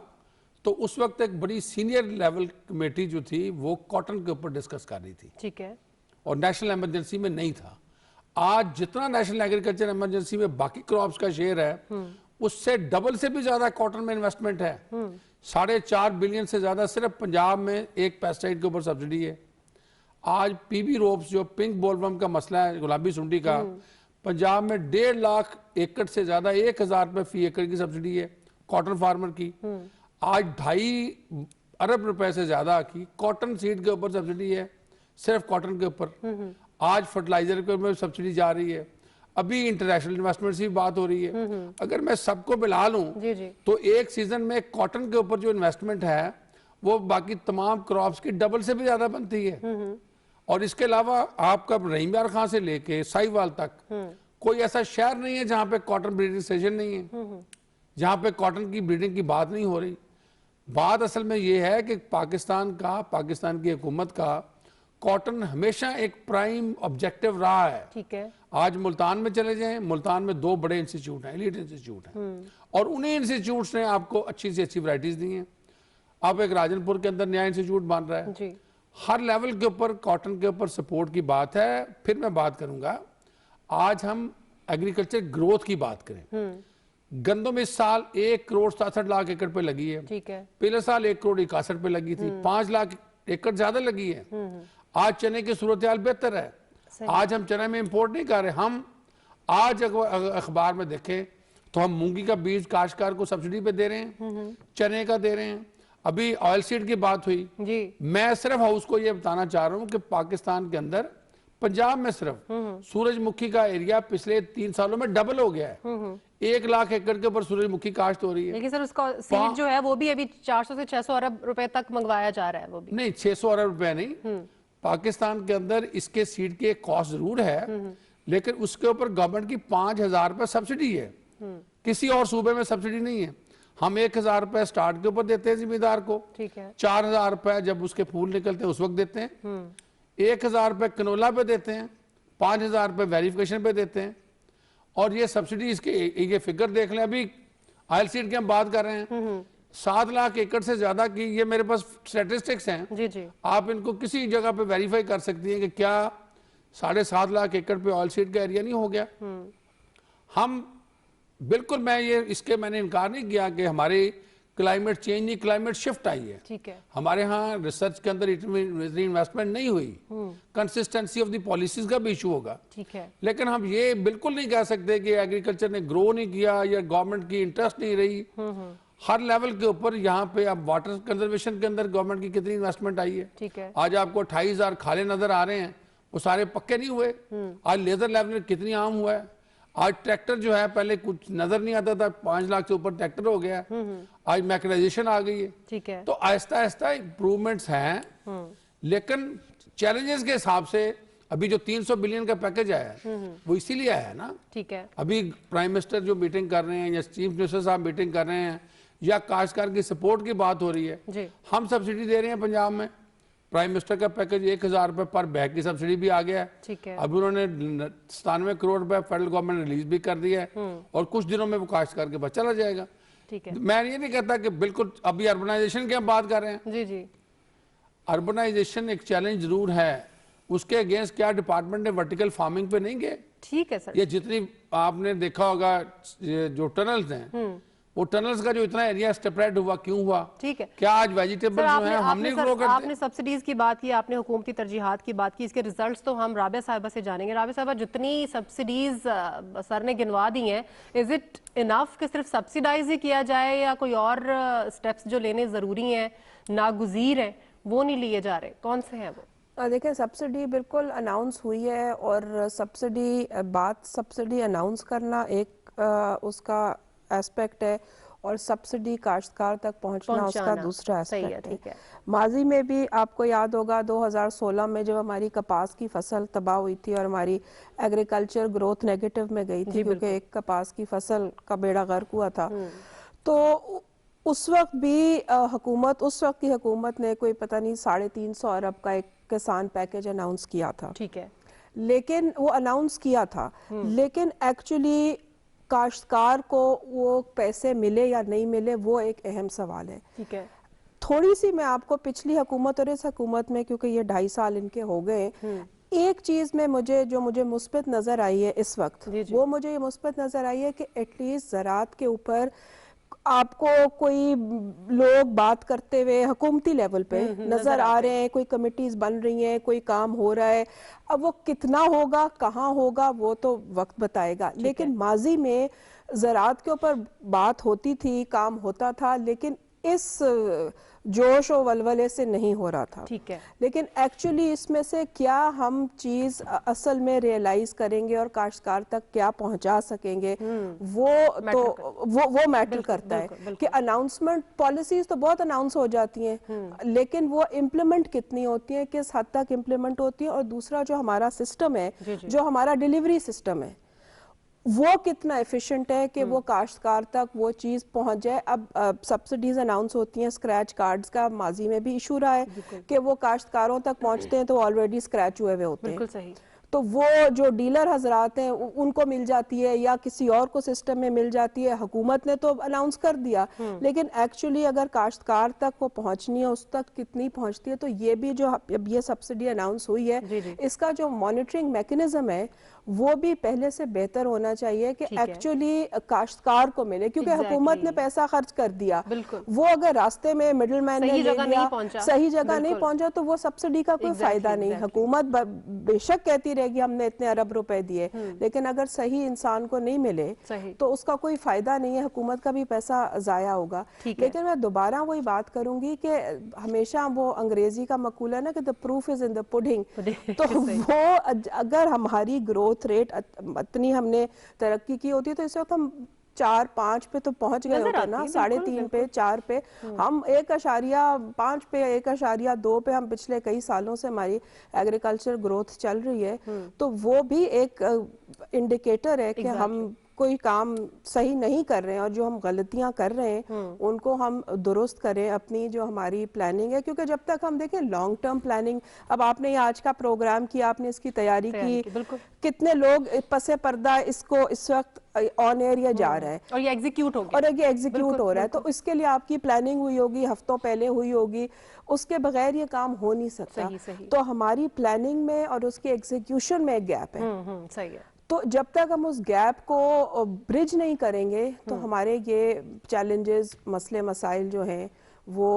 Speaker 2: तो उस वक्त एक बड़ी सीनियर लेवल कमेटी जो थी वो कॉटन के ऊपर डिस्कस कर रही थी।
Speaker 1: ठीक है।
Speaker 2: और नेशनल इमरजेंसी में नहीं था। आज जितना नेशनल एग्रीकल्चर इमरजेंसी में बाकी क्रॉप्स का शेयर है, उससे डबल से भी ज्यादा कॉटन में इन्वेस्टमेंट है। 4.5 बिलियन से ज्यादा सिर्फ पंजाब में एक पेस्टिसाइड के ऊपर सब्सिडी है। आज पीबी रोप्स, जो पिंक बोलवर्म का मसला है, गुलाबी सुंडी का, पंजाब में 1.5 लाख एकड़ से ज्यादा 1,000 रुपए फी एकड़ की सब्सिडी है कॉटन फार्मर की। आज 2.5 अरब रुपए से ज्यादा की कॉटन सीड के ऊपर सब्सिडी है, सिर्फ कॉटन के ऊपर। आज फर्टिलाइजर के ऊपर सब्सिडी जा रही है। अभी इंटरनेशनल इन्वेस्टमेंट की बात हो रही है। अगर मैं सबको मिला लूं तो एक सीजन में कॉटन के ऊपर जो इन्वेस्टमेंट है वो बाकी तमाम क्रॉप्स की डबल से भी ज्यादा बनती है। और इसके अलावा आपका रहीम यार खां से लेके साहिवाल तक कोई ऐसा शहर नहीं है जहां पे कॉटन ब्रीडिंग स्टेशन नहीं है, जहां पे कॉटन की ब्रीडिंग की बात नहीं हो रही। बात असल में यह है कि पाकिस्तान की हुकूमत का कॉटन हमेशा एक प्राइम ऑब्जेक्टिव रहा है।
Speaker 1: ठीक है।
Speaker 2: आज मुल्तान में चले जाएं, मुल्तान में 2 बड़े इंस्टीट्यूट हैं, एलीट इंस्टीट्यूट हैं, और उन्हीं इंस्टीट्यूट्स ने आपको अच्छी से अच्छी वैरायटीज दी हैं। अब एक राजनपुर के अंदर नया इंस्टीट्यूट बन रहा है
Speaker 1: जी।
Speaker 2: हर लेवल के ऊपर कॉटन के ऊपर सपोर्ट की बात है। फिर मैं बात करूंगा, आज हम एग्रीकल्चर ग्रोथ की बात करें। गंदम इस साल 1,67,00,000 एकड़ पे लगी है।
Speaker 1: ठीक है।
Speaker 2: पिछले साल 1,61,61 पे लगी थी, 5 लाख एकड़ ज्यादा लगी है। आज चने की सूरत हाल बेहतर है। आज हम चने में इंपोर्ट नहीं कर रहे। हम आज अखबार में देखें तो हम मूंगी का बीज काश्तकार को सब्सिडी पे दे रहे हैं, चने का दे रहे हैं। अभी ऑयल सीड की बात हुई
Speaker 1: जी। मैं
Speaker 2: सिर्फ हाउस को ये बताना चाह रहा हूं कि पाकिस्तान के अंदर पंजाब में सिर्फ सूरजमुखी का एरिया पिछले 3 सालों में डबल हो गया है। 1 लाख एकड़ के ऊपर सूरजमुखी काश्त हो रही है।
Speaker 1: लेकिन सर उसका सीड जो है वो भी अभी 400 से 600 अरब रुपए तक मंगवाया जा रहा है। वो भी
Speaker 2: नहीं, 600 अरब रुपए नहीं। पाकिस्तान के अंदर इसके सीड के कॉस्ट जरूर है, लेकिन उसके ऊपर गवर्नमेंट की 5,000 रुपए सब्सिडी है। किसी और सूबे में सब्सिडी नहीं है। हम 1,000 रुपए स्टार्ट के ऊपर देते हैं जिम्मेदार को,
Speaker 1: ठीक है।
Speaker 2: 4,000 रुपए जब उसके फूल निकलते हैं उस वक्त देते हैं, 1,000 रुपए कनोला पे देते हैं, 5,000 रुपए वेरिफिकेशन पे देते हैं। और ये सब्सिडी इसके ये फिगर देख लें, अभी ऑयल सीड की हम बात कर रहे हैं, 7 लाख एकड़ से ज्यादा की, ये मेरे पास स्टैटिस्टिक्स हैं
Speaker 1: जी जी।
Speaker 2: आप इनको किसी जगह पे वेरीफाई कर सकती हैं कि क्या 7.5 लाख एकड़ पे ऑयल सीड का एरिया नहीं हो गया। हम बिल्कुल, मैंने इनकार नहीं किया कि हमारी क्लाइमेट चेंज नहीं, क्लाइमेट शिफ्ट आई है।
Speaker 1: ठीक है।
Speaker 2: हमारे यहाँ रिसर्च के अंदर इतनी इन्वेस्टमेंट नहीं हुई, कंसिस्टेंसी ऑफ द पॉलिसीज का भी इशू होगा।
Speaker 1: ठीक है।
Speaker 2: लेकिन हम ये बिल्कुल नहीं कह सकते कि एग्रीकल्चर ने ग्रो नहीं किया या गवर्नमेंट की इंटरेस्ट नहीं रही। हर लेवल के ऊपर यहाँ पे अब वाटर कंजर्वेशन के अंदर गवर्नमेंट की कितनी इन्वेस्टमेंट आई है।
Speaker 1: ठीक है।
Speaker 2: आज आपको 28,000 खाले नजर आ रहे हैं, वो सारे पक्के नहीं हुए। आज लेजर लेवल में कितनी आम हुआ है। आज ट्रैक्टर जो है पहले कुछ नजर नहीं आता था, 5 लाख से ऊपर ट्रैक्टर हो गया। आज मैकेनाइजेशन आ गई है। ठीक है। तो आहिस्ता आहिस्ता इंप्रूवमेंट्स हैं, लेकिन चैलेंजेस के हिसाब से अभी जो 300 बिलियन का पैकेज आया है वो इसीलिए आया है ना। ठीक है। अभी प्राइम मिनिस्टर जो मीटिंग कर रहे हैं या चीफ मिनिस्टर साहब मीटिंग कर रहे हैं या काश्तकार की सपोर्ट की बात हो रही है जी। हम सब्सिडी दे रहे हैं पंजाब में, प्राइम मिनिस्टर का पैकेज 1,000 रुपए पर बैग की सब्सिडी भी आ गया है। ठीक है। अभी उन्होंने 97 करोड़ रुपए फेडरल गवर्नमेंट रिलीज भी कर दिया है और कुछ दिनों में वो काश्तकार के पास चला जाएगा। ठीक है। मैं ये नहीं कहता कि बिल्कुल, अभी अर्बनाइजेशन की हम बात कर रहे हैं जी जी। अर्बनाइजेशन एक चैलेंज जरूर है, उसके अगेंस्ट क्या डिपार्टमेंट ने वर्टिकल फार्मिंग पे नहीं गए। ठीक है सर। ये जितनी आपने देखा होगा जो टनल्स हैं, वो टनल्स का जो इतना एरिया स्प्रेड हुआ क्यों हुआ। ठीक है। क्या आज वेजिटेबल जो है हमने ग्रो करते। आपने सब्सिडीज की बात की, आपने हुकूमती तरजीहात की बात की, इसके रिजल्ट्स तो हम राबिया साहिबा से जानेंगे। राबिया साहिबा, जितनी सब्सिडीज सर ने गिनवा दी हैं, इज इट इनफ कि सिर्फ सब्सिडाइज ही किया जाए या कोई और स्टेप्स जो लेने जरूरी हैं, नागुज़ीर हैं, वो नहीं लिए जा रहे? कौन से हैं वो?
Speaker 3: देखिए, सब्सिडी बिल्कुल अनाउंस हुई है और सब्सिडी अनाउंस करना एक उसका एस्पेक्ट है और सब्सिडी काश्तकार तक पहुंचना उसका दूसरा एस्पेक्ट है। माजी में भी आपको याद होगा 2016 में जब हमारी कपास की फसल तबाह हुई थी और हमारी एग्रीकल्चर ग्रोथ नेगेटिव में गई थी क्योंकि एक कपास की फसल का बेड़ा गर्क हुआ था, तो उस वक्त भी उस वक्त की हुकूमत ने कोई पता नहीं 350 अरब का एक किसान पैकेज अनाउंस किया था। ठीक है। लेकिन वो अनाउंस किया था, लेकिन एक्चुअली काश्तकार को वो पैसे मिले या नहीं मिले वो एक अहम सवाल है। ठीक है। थोड़ी सी मैं आपको पिछली हुकूमत और इस हुकूमत में, क्योंकि ये 2.5 साल इनके हो गए, एक चीज में मुझे मुस्बत नजर आई है इस वक्त, वो मुझे ये मुस्बत नजर आई है कि एटलीस्ट ज़राअत के ऊपर आपको कोई लोग बात करते हुए हुकूमती लेवल पे नजर आ रहे हैं, कोई कमिटीज बन रही हैं, कोई काम हो रहा है। अब वो कितना होगा, कहाँ होगा, वो तो वक्त बताएगा। लेकिन माजी में ज़राअत के ऊपर बात होती थी, काम होता था, लेकिन इस जोश और वलवले से नहीं हो रहा था। ठीक है। लेकिन एक्चुअली इसमें से क्या हम चीज असल में रियलाइज करेंगे और काश्तकार तक क्या पहुंचा सकेंगे, वो मैटर करता है कि अनाउंसमेंट, पॉलिसीज तो बहुत अनाउंस हो जाती हैं, लेकिन वो इम्प्लीमेंट कितनी होती है, किस हद तक इम्प्लीमेंट होती है, और दूसरा जो हमारा सिस्टम है, जो हमारा डिलीवरी सिस्टम है, वो कितना एफिशिएंट है कि वो काश्तकार तक वो चीज पहुंच जाए। अब सब्सिडीज अनाउंस होती हैं, स्क्रैच कार्ड्स का माजी में भी इशू रहा है कि वो काश्तकारों तक पहुंचते हैं तो ऑलरेडी स्क्रैच हुए हुए होते हैं। बिल्कुल सही। तो वो जो डीलर हजरात हैं उनको मिल जाती है या किसी और को सिस्टम में मिल जाती है। हुकूमत ने तो अनाउंस कर दिया, लेकिन एक्चुअली अगर काश्तकार तक वो पहुंचनी है, उस तक कितनी पहुंचती है, तो ये भी जो अब ये सब्सिडी अनाउंस हुई है, इसका जो मॉनिटरिंग मैकेनिज्म है वो भी पहले से बेहतर होना चाहिए कि एक्चुअली काश्तकार को मिले, क्योंकि हुकूमत ने पैसा खर्च कर दिया, वो अगर रास्ते में मिडिल मैन ने ले लिया, सही जगह नहीं पहुंचा, तो वो सब्सिडी का कोई फायदा नहीं। हुकूमत बेशक कहती रहेगी हमने इतने अरब रुपए दिए, लेकिन अगर सही इंसान को नहीं मिले तो उसका कोई फायदा नहीं है, हुकूमत का भी पैसा जाया होगा। लेकिन मैं दोबारा वही बात करूंगी कि हमेशा वो अंग्रेजी का मकूला ना कि the proof is in the pudding, तो वो अगर हमारी ग्रोथ रेट इतनी हमने तरक्की की होती तो इस वक्त हम 4-5 पे तो पहुंच गए होते ना, 3.5 पे 4 पे, हम 1.5 पे 1.2 पे हम पिछले कई सालों से हमारी एग्रीकल्चर ग्रोथ चल रही है। तो वो भी एक इंडिकेटर है कि हम कोई काम सही नहीं कर रहे हैं, और जो हम गलतियां कर रहे हैं उनको हम दुरुस्त करें, अपनी जो हमारी प्लानिंग है। क्योंकि जब तक हम देखें लॉन्ग टर्म प्लानिंग, अब आपने ये आज का प्रोग्राम किया, आपने इसकी तैयारी की, कितने लोग पसे पर्दा इसको इस वक्त ऑन एयर या जा रहा है
Speaker 1: और ये एग्जीक्यूट हो गया,
Speaker 3: और ये एग्जीक्यूट हो रहा है, तो इसके लिए आपकी प्लानिंग हुई होगी, हफ्तों पहले हुई होगी, उसके बगैर ये काम हो नहीं सकता। तो हमारी प्लानिंग में और उसके एग्जीक्यूशन में एक गैप है।
Speaker 1: सही है।
Speaker 3: तो जब तक हम उस गैप को ब्रिज नहीं करेंगे तो हमारे ये चैलेंजेस, मसले मसाइल जो हैं वो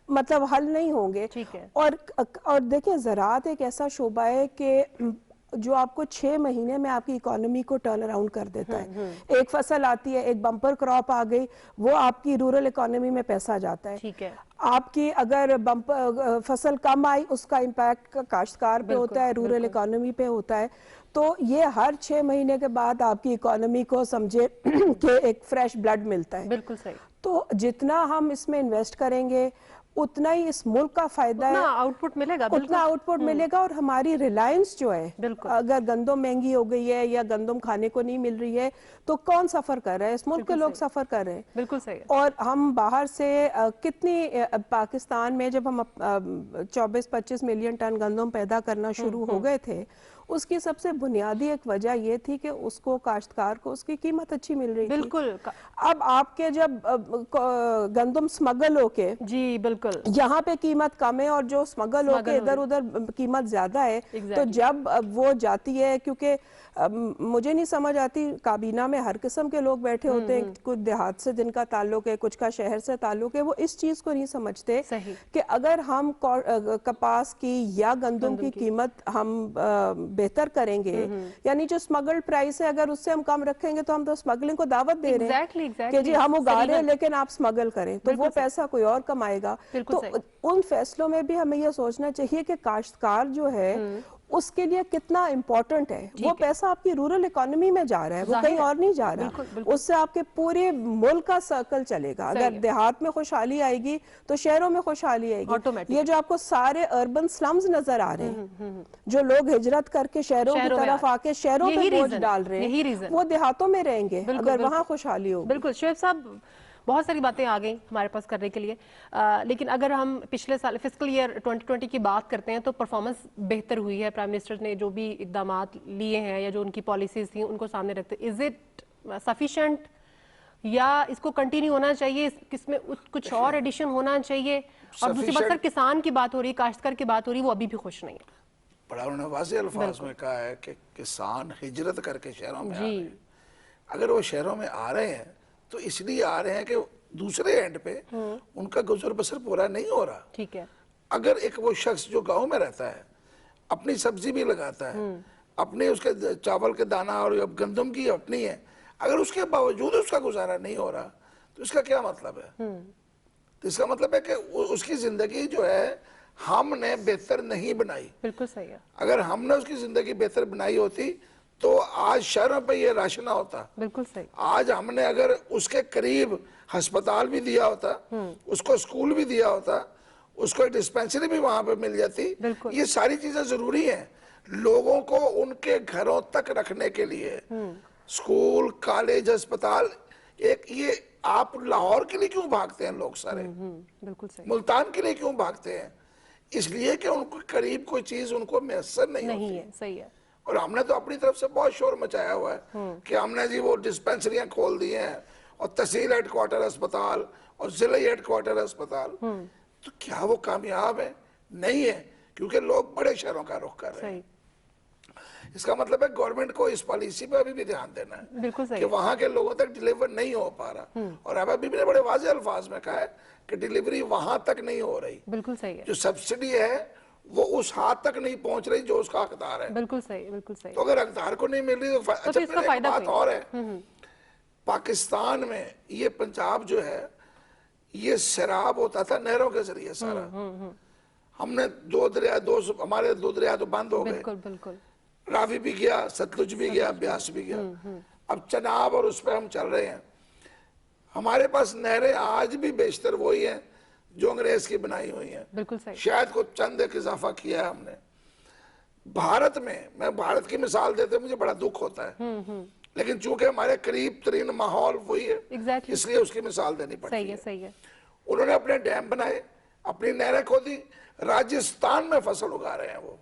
Speaker 3: मतलब हल नहीं होंगे। और देखिए ज़राअत एक ऐसा शोबा है कि जो आपको 6 महीने में आपकी इकोनॉमी को टर्न अराउंड कर देता है। एक फसल आती है, एक बम्पर क्रॉप आ गई, वो आपकी रूरल इकोनॉमी में पैसा जाता है।
Speaker 1: ठीक है।
Speaker 3: आपकी अगर बम्पर फसल कम आई, उसका इम्पैक्ट काश्तकार पे होता है, रूरल इकोनॉमी पे होता है। तो ये हर 6 महीने के बाद आपकी इकोनॉमी को समझे कि एक फ्रेश ब्लड मिलता है।
Speaker 1: बिल्कुल सही।
Speaker 3: तो जितना हम इसमें इन्वेस्ट करेंगे उतना ही इस मुल्क का फायदा है,
Speaker 1: आउटपुट मिलेगा,
Speaker 3: उतना आउटपुट मिलेगा। और हमारी रिलायंस जो है, अगर गंदम महंगी हो गई है या गंदम खाने को नहीं मिल रही है तो कौन सफर कर रहा है? इस मुल्क के लोग सफर कर रहे हैं।
Speaker 1: बिल्कुल सही।
Speaker 3: और हम बाहर से कितनी पाकिस्तान में जब हम 24-25 मिलियन टन गंदम पैदा करना शुरू हो गए थे, उसकी सबसे बुनियादी एक वजह ये थी कि उसको काश्तकार को उसकी कीमत अच्छी मिल रही थी। अब आपके जब गंदम स्मगल होके,
Speaker 1: जी बिल्कुल,
Speaker 3: यहाँ पे कीमत कम है और जो स्मगल होके इधर उधर कीमत ज्यादा है, तो जब वो जाती है, क्योंकि मुझे नहीं समझ आती, काबीना में हर किस्म के लोग बैठे होते हैं, कुछ देहात से जिनका ताल्लुक है, कुछ का शहर से ताल्लुक है, वो इस चीज को नहीं समझते कि अगर हम कपास की या गंदम की कीमत हम बेहतर करेंगे, यानी जो स्मगल्ड प्राइस है अगर उससे हम कम रखेंगे तो हम तो स्मगलिंग को दावत दे रहे हैं कि जी हम उगा रहे हैं लेकिन आप स्मगल करें, तो वो पैसा कोई और कमाएगा। तो उन फैसलों में भी हमें यह सोचना चाहिए कि काश्तकार जो है उसके लिए कितना इम्पोर्टेंट है। वो पैसा आपकी रूरल इकोनॉमी में जा रहा है, वो कहीं और नहीं जा रहा। उससे आपके पूरे मुल्क का सर्कल चलेगा। अगर देहात में खुशहाली आएगी तो शहरों में खुशहाली आएगी। ये जो आपको सारे अर्बन स्लम्स नजर आ रहे हैं, जो लोग हिजरत करके शहरों की तरफ आके शहरों में बोझ डाल रहे हैं, वो देहातों में रहेंगे अगर वहाँ खुशहाली हो।
Speaker 1: बिल्कुल शोएब साहब, बहुत सारी बातें आ गई हमारे पास करने के लिए, लेकिन अगर हम पिछले साल फिस्कल ईयर 2020 की बात करते हैं तो परफॉर्मेंस बेहतर हुई है। प्राइम मिनिस्टर ने जो भी इकदाम लिए हैं या जो उनकी पॉलिसीज थी उनको सामने रखते, इज इट सफिशिएंट या इसको कंटिन्यू होना चाहिए, इसमें कुछ और एडिशन होना चाहिए? और दूसरी बात, सर किसान की बात हो रही है, काश्तकार की बात हो रही है, वो अभी भी खुश नहीं है।
Speaker 4: बड़ा उन्होंने वाज़ेह अल्फाज में कहा है कि किसान हिजरत करके शहरों में आ रहे हैं। अगर वो शहरों में आ रहे हैं तो इसलिए आ रहे हैं कि दूसरे एंड पे उनका गुजर बसर पूरा नहीं हो रहा।
Speaker 1: ठीक है।
Speaker 4: अगर एक वो शख्स जो गांव में रहता है, अपनी सब्जी भी लगाता है, अपने उसके चावल के दाना और गंदम की अपनी है, अगर उसके बावजूद उसका गुजारा नहीं हो रहा तो इसका क्या मतलब है? तो इसका मतलब है कि उसकी जिंदगी जो है हमने बेहतर नहीं बनाई।
Speaker 1: बिल्कुल सही है।
Speaker 4: अगर हमने उसकी जिंदगी बेहतर बनाई होती तो आज शहरों पे ये राशन ना होता।
Speaker 1: बिल्कुल सही।
Speaker 4: आज हमने अगर उसके करीब अस्पताल भी दिया होता, उसको स्कूल भी दिया होता, उसको एक डिस्पेंसरी भी वहां पे मिल जाती। ये सारी चीजें जरूरी हैं लोगों को उनके घरों तक रखने के लिए। स्कूल, कॉलेज, अस्पताल, एक ये आप लाहौर के लिए क्यों भागते हैं लोग सारे?
Speaker 1: बिल्कुल सही।
Speaker 4: मुल्तान के लिए क्यों भागते हैं? इसलिए कि उनको करीब कोई चीज उनको मैसर नहीं होती
Speaker 1: है। सही है।
Speaker 4: और हमने तो अपनी तरफ से बहुत शोर मचाया हुआ है कि हमने जी वो डिस्पेंसरियां खोल दी हैं और तहसील हेडक्वार्टर अस्पताल और जिला हेडक्वार्टर अस्पताल। तो क्या वो कामयाब है? नहीं है, क्योंकि लोग बड़े शहरों का रुख कर रहे हैं। इसका मतलब है गवर्नमेंट को इस पॉलिसी पे अभी भी ध्यान देना है
Speaker 1: बिल्कुल सही
Speaker 4: कि वहां के लोगों तक डिलीवर नहीं हो पा रहा। और अब अभी ने बड़े वाज़ेह अल्फाज में कहा है कि डिलीवरी वहां तक नहीं हो रही।
Speaker 1: बिल्कुल सही है,
Speaker 4: जो सब्सिडी है वो उस हाथ तक नहीं पहुंच रही जो उसका हकदार है।
Speaker 1: बिल्कुल सही, बिल्कुल सही।
Speaker 4: तो अगर हकदार को नहीं मिल रही तो अच्छा,
Speaker 1: फिर इसका
Speaker 4: फिर एक
Speaker 1: फायदा
Speaker 4: बात
Speaker 1: कोई
Speaker 4: और है, पाकिस्तान में ये पंजाब जो है ये शराब होता था नहरों के जरिए सारा। हमने हमारे दो दरिया तो बंद हो गए,
Speaker 1: बिल्कुल बिल्कुल।
Speaker 4: रावी भी गया, सतलुज भी गया, ब्यास भी गया। अब चनाब और उस पर हम चल रहे हैं। हमारे पास नहरें आज भी बेशतर वही हैं जो अंग्रेज की बनाई हुई हैं।
Speaker 1: बिल्कुल सही।
Speaker 4: शायद कुछ चंद एक इजाफा किया है हमने। भारत में, मैं भारत की मिसाल देते मुझे बड़ा दुख होता है, लेकिन चूंकि हमारे करीब तरीन माहौल वही है,
Speaker 1: Exactly.
Speaker 4: इसलिए उसकी मिसाल देनी पड़ती
Speaker 1: सही है, सही है।
Speaker 4: उन्होंने अपने डैम बनाए, अपनी नहरें खोदी, राजस्थान में फसल उगा रहे हैं वो।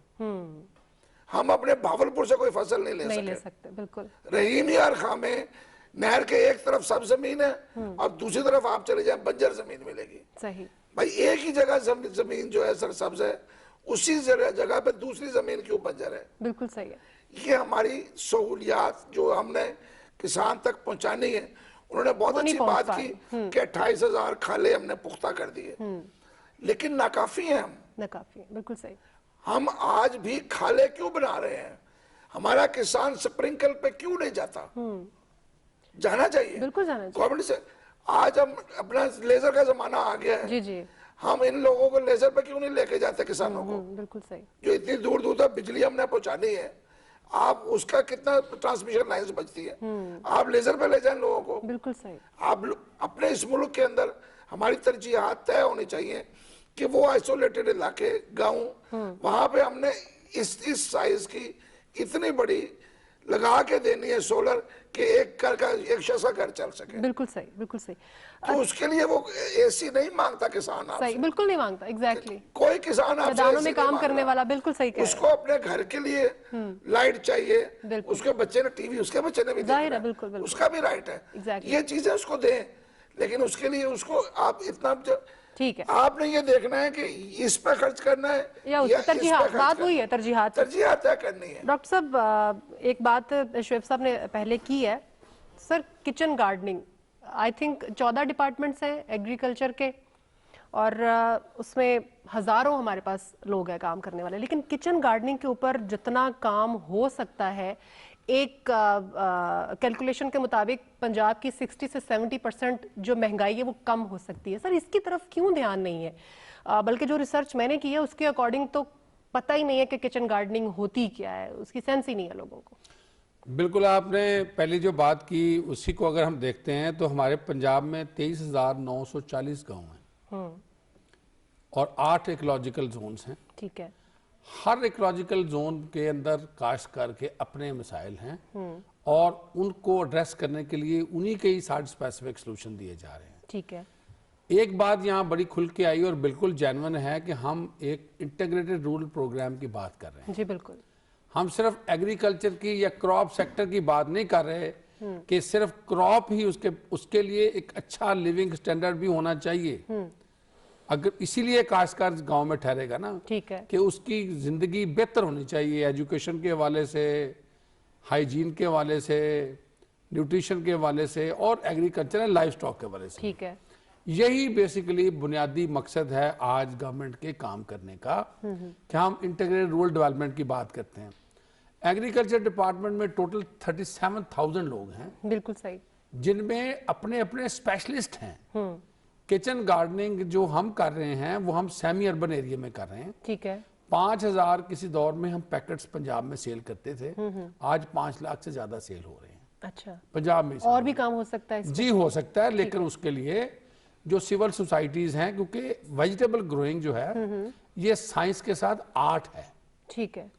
Speaker 4: हम अपने भावलपुर से कोई फसल नहीं ले
Speaker 1: ले
Speaker 4: सके।
Speaker 1: सकते, बिल्कुल।
Speaker 4: रहीम यार खां में नहर के एक तरफ सब जमीन है और दूसरी तरफ आप चले जाए बंजर जमीन मिलेगी।
Speaker 1: सही।
Speaker 4: भाई एक ही जगह जमीन जो है सरसब्ज है, उसी जगह पे दूसरी जमीन क्यों बंजर है?
Speaker 1: बिल्कुल सही है।
Speaker 4: ये हमारी सहूलियात जो हमने किसान तक पहुंचानी है, उन्होंने बहुत अच्छी बात की कि 28,000 खाले हमने पुख्ता कर दिए, लेकिन नाकाफी है हम।
Speaker 1: नाकाफी है, बिल्कुल सही।
Speaker 4: हम आज भी खाले क्यों बना रहे हैं? हमारा किसान स्प्रिंकल पे क्यों नहीं जाता? जाना चाहिए,
Speaker 1: बिल्कुल जाना चाहिए।
Speaker 4: गवर्नमेंट से। आज हम अपना लेजर का जमाना आ गया है,
Speaker 1: जी जी,
Speaker 4: हम इन लोगों को लेजर पे क्यों नहीं लेके जाते किसानों को?
Speaker 1: बिल्कुल सही।
Speaker 4: जो इतनी दूर दूर तक बिजली हमने पहुंचानी है, आप उसका कितना ट्रांसमिशन लाइन्स बचती है, आप लेजर पे ले जाएं लोगों को।
Speaker 1: बिल्कुल सही।
Speaker 4: आप अपने इस मुल्क के अंदर हमारी तरजीहात तय होनी चाहिए कि वो आइसोलेटेड इलाके, गांव, वहां पे हमने इस साइज की इतनी बड़ी लगा के देनी है सोलर कि एक शख्स का घर चल सके।
Speaker 1: बिल्कुल सही, बिल्कुल सही।
Speaker 4: तो उसके लिए वो एसी नहीं मांगता किसान आपसे।
Speaker 1: सही, बिल्कुल नहीं मांगता। एग्जैक्टली।
Speaker 4: कोई किसान आपसे
Speaker 1: मैदानों
Speaker 4: AC
Speaker 1: में
Speaker 4: नहीं
Speaker 1: काम
Speaker 4: मांग
Speaker 1: करने
Speaker 4: रहा।
Speaker 1: वाला, बिल्कुल सही कह रहे
Speaker 4: उसको अपने घर के लिए लाइट चाहिए, उसके बच्चे ने टीवी, उसके बच्चे ने भी देखना
Speaker 1: जाहिर है,
Speaker 4: है,
Speaker 1: बिल्कुल, बिल्कुल।
Speaker 4: उसका भी राइट है।
Speaker 1: Exactly.
Speaker 4: ये चीजें उसको दें, लेकिन उसके लिए उसको आप इतना
Speaker 1: ठीक है।
Speaker 4: आपने ये देखना है कि इस पे खर्च करना है
Speaker 1: या उस
Speaker 4: इस पे
Speaker 1: तरजीहात,
Speaker 4: खर्च
Speaker 1: बात
Speaker 4: करना
Speaker 1: वही है, तरजीहात।
Speaker 4: तरजीहात तय करनी है।
Speaker 1: डॉक्टर साहब, एक बात शुएब साहब ने पहले की है, sir, kitchen gardening, I think 14 departments हैं एग्रीकल्चर के, और उसमें हजारों हमारे पास लोग हैं काम करने वाले, लेकिन किचन गार्डनिंग के ऊपर जितना काम हो सकता है, एक कैलकुलेशन के मुताबिक पंजाब की 60 से 70% जो महंगाई है वो कम हो सकती है। सर, इसकी तरफ क्यों ध्यान नहीं है? बल्कि जो रिसर्च मैंने की है उसके अकॉर्डिंग तो पता ही नहीं है कि किचन गार्डनिंग होती क्या है, उसकी सेंस ही नहीं है लोगों को।
Speaker 2: बिल्कुल, आपने पहली जो बात की उसी को अगर हम देखते हैं तो हमारे पंजाब में 23,940 गांव हैं और 8 इकोलॉजिकल जोन्स हैं।
Speaker 1: ठीक है।
Speaker 2: हर इकोलॉजिकल जोन के अंदर काश्तकार के अपने मसाइल हैं और उनको एड्रेस करने के लिए उन्हीं के ही साइड स्पेसिफिक सोल्यूशन दिए जा रहे हैं।
Speaker 1: ठीक है।
Speaker 2: एक बात यहाँ बड़ी खुल के आई और बिल्कुल जेन्युइन है कि हम एक इंटीग्रेटेड रूरल प्रोग्राम की बात कर रहे हैं।
Speaker 1: जी बिल्कुल।
Speaker 2: हम सिर्फ एग्रीकल्चर की या क्रॉप सेक्टर की बात नहीं कर रहे कि सिर्फ क्रॉप ही उसके लिए एक अच्छा लिविंग स्टैंडर्ड भी होना चाहिए। अगर इसीलिए काश्तकार गांव में ठहरेगा ना,
Speaker 1: ठीक है,
Speaker 2: कि उसकी जिंदगी बेहतर होनी चाहिए, एजुकेशन के हवाले से, हाइजीन के हवाले से, न्यूट्रिशन के हवाले से और एग्रीकल्चर एंड लाइफ स्टॉक के हवाले से।
Speaker 1: ठीक है।
Speaker 2: यही बेसिकली बुनियादी मकसद है आज गवर्नमेंट के काम करने का कि हम इंटीग्रेटेड रूरल डेवलपमेंट की बात करते हैं। एग्रीकल्चर डिपार्टमेंट में टोटल 37,000 लोग हैं,
Speaker 1: बिल्कुल सही,
Speaker 2: जिनमें अपने अपने स्पेशलिस्ट हैं। किचन गार्डनिंग जो हम कर रहे हैं वो हम सेमी अर्बन एरिया में कर रहे हैं।
Speaker 1: ठीक है।
Speaker 2: 5,000 किसी दौर में हम पैकेट्स पंजाब में सेल करते थे, आज 5 लाख से ज्यादा सेल हो रहे हैं।
Speaker 1: अच्छा,
Speaker 2: पंजाब में
Speaker 1: और भी काम हो सकता है इसमें?
Speaker 2: जी हो सकता है, लेकिन उसके लिए जो सिविल सोसाइटीज हैं, क्योंकि वेजिटेबल ग्रोइंग जो है ये साइंस के साथ आर्ट है।
Speaker 1: ठीक है।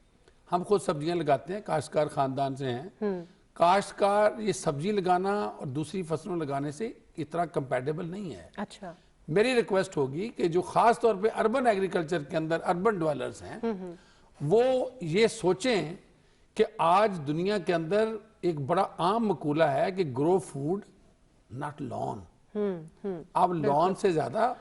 Speaker 2: हम खुद सब्जियां लगाते हैं, काश्तकार खानदान से हैं। काश्तकार ये सब्जी लगाना और दूसरी फसलों लगाने से इतना कंपैटिबल नहीं है।
Speaker 1: अच्छा,
Speaker 2: मेरी रिक्वेस्ट होगी कि जो खास तौर पे अर्बन एग्रीकल्चर के अंदर अर्बन डेवलपर्स हैं वो ये सोचें कि आज दुनिया के अंदर एक बड़ा आम मकूला है कि ग्रो फूड नॉट लॉन। अब लॉन से ज्यादा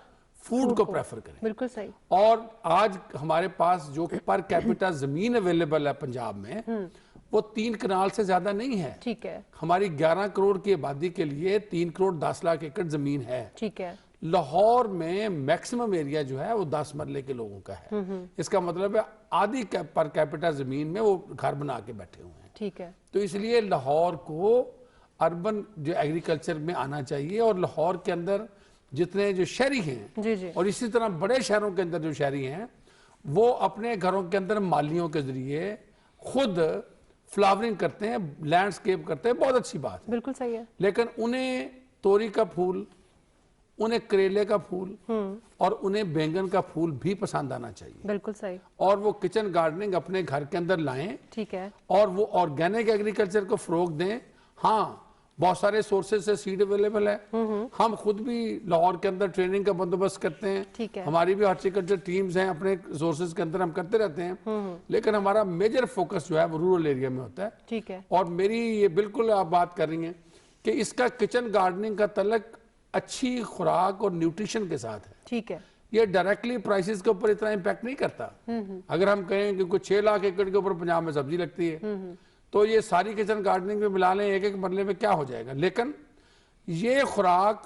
Speaker 2: फूड को प्रेफर करें।
Speaker 1: बिल्कुल सही।
Speaker 2: और आज हमारे पास जो पर कैपिटा जमीन अवेलेबल है पंजाब में वो 3 कनाल से ज्यादा नहीं है।
Speaker 1: ठीक है।
Speaker 2: हमारी 11 करोड़ की आबादी के लिए 3 करोड़ 10 लाख एकड़ जमीन है।
Speaker 1: ठीक है।
Speaker 2: लाहौर में मैक्सिमम एरिया जो है वो 10 मरले के लोगों का है। इसका मतलब है आधी पर कैपिटा जमीन में वो घर बना के बैठे हुए हैं।
Speaker 1: ठीक है।
Speaker 2: तो इसलिए लाहौर को अर्बन जो एग्रीकल्चर में आना चाहिए और लाहौर के अंदर जितने जो शहरी हैं
Speaker 1: जी जी।
Speaker 2: और इसी तरह बड़े शहरों के अंदर जो शहरी हैं वो अपने घरों के अंदर मालियों के जरिए खुद फ्लावरिंग करते हैं, लैंडस्केप करते हैं, बहुत अच्छी बात है।
Speaker 1: बिल्कुल सही है।
Speaker 2: लेकिन उन्हें तोरी का फूल, उन्हें करेले का फूल और उन्हें बैंगन का फूल भी पसंद आना चाहिए।
Speaker 1: बिल्कुल सही।
Speaker 2: और वो किचन गार्डनिंग अपने घर के अंदर लाएं।
Speaker 1: ठीक है।
Speaker 2: और वो ऑर्गेनिक एग्रीकल्चर को फरोग दें। हाँ, बहुत सारे सोर्सेज से सीड अवेलेबल है। हम खुद भी लाहौर के अंदर ट्रेनिंग का बंदोबस्त करते हैं।
Speaker 1: ठीक है।
Speaker 2: हमारी भी हॉर्टिकल्चर टीम्स हैं, अपने सोर्सेज के अंदर हम करते रहते हैं। लेकिन हमारा मेजर फोकस जो है वो रूरल एरिया में होता है।
Speaker 1: ठीक है।
Speaker 2: और मेरी ये बिल्कुल आप बात कर रही हैं कि इसका किचन गार्डनिंग का तलक अच्छी खुराक और न्यूट्रिशन के साथ है।
Speaker 1: ठीक है।
Speaker 2: ये डायरेक्टली प्राइसेस के ऊपर इतना इम्पैक्ट नहीं करता। अगर हम कहें कि कुछ 6 लाख एकड़ के ऊपर पंजाब में सब्जी लगती है तो ये सारी किचन गार्डनिंग में मिला लें एक एक मरले में क्या हो जाएगा। लेकिन ये खुराक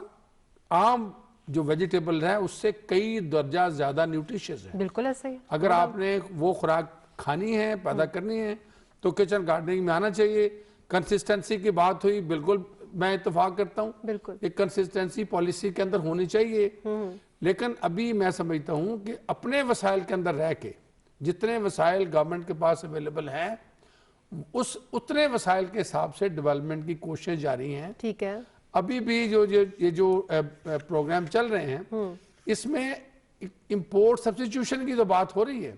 Speaker 2: आम जो वेजिटेबल है उससे कई दर्जा ज्यादा न्यूट्रिशियस है।
Speaker 1: बिल्कुल ऐसा ही।
Speaker 2: अगर आपने वो खुराक खानी है, पैदा करनी है तो किचन गार्डनिंग में आना चाहिए। कंसिस्टेंसी की बात हुई, बिल्कुल मैं इत्तेफाक करता हूँ।
Speaker 1: बिल्कुल।
Speaker 2: एक कंसिस्टेंसी पॉलिसी के अंदर होनी चाहिए। लेकिन अभी मैं समझता हूँ कि अपने वसाइल के अंदर रह के जितने वसाइल गवर्नमेंट के पास अवेलेबल हैं उस उतने वसाइल के हिसाब से डेवलपमेंट की कोशिश जारी हैं।
Speaker 1: ठीक है।
Speaker 2: अभी भी ये जो प्रोग्राम चल रहे हैं इसमें इंपोर्ट सब्स्टिट्यूशन की तो बात हो रही है,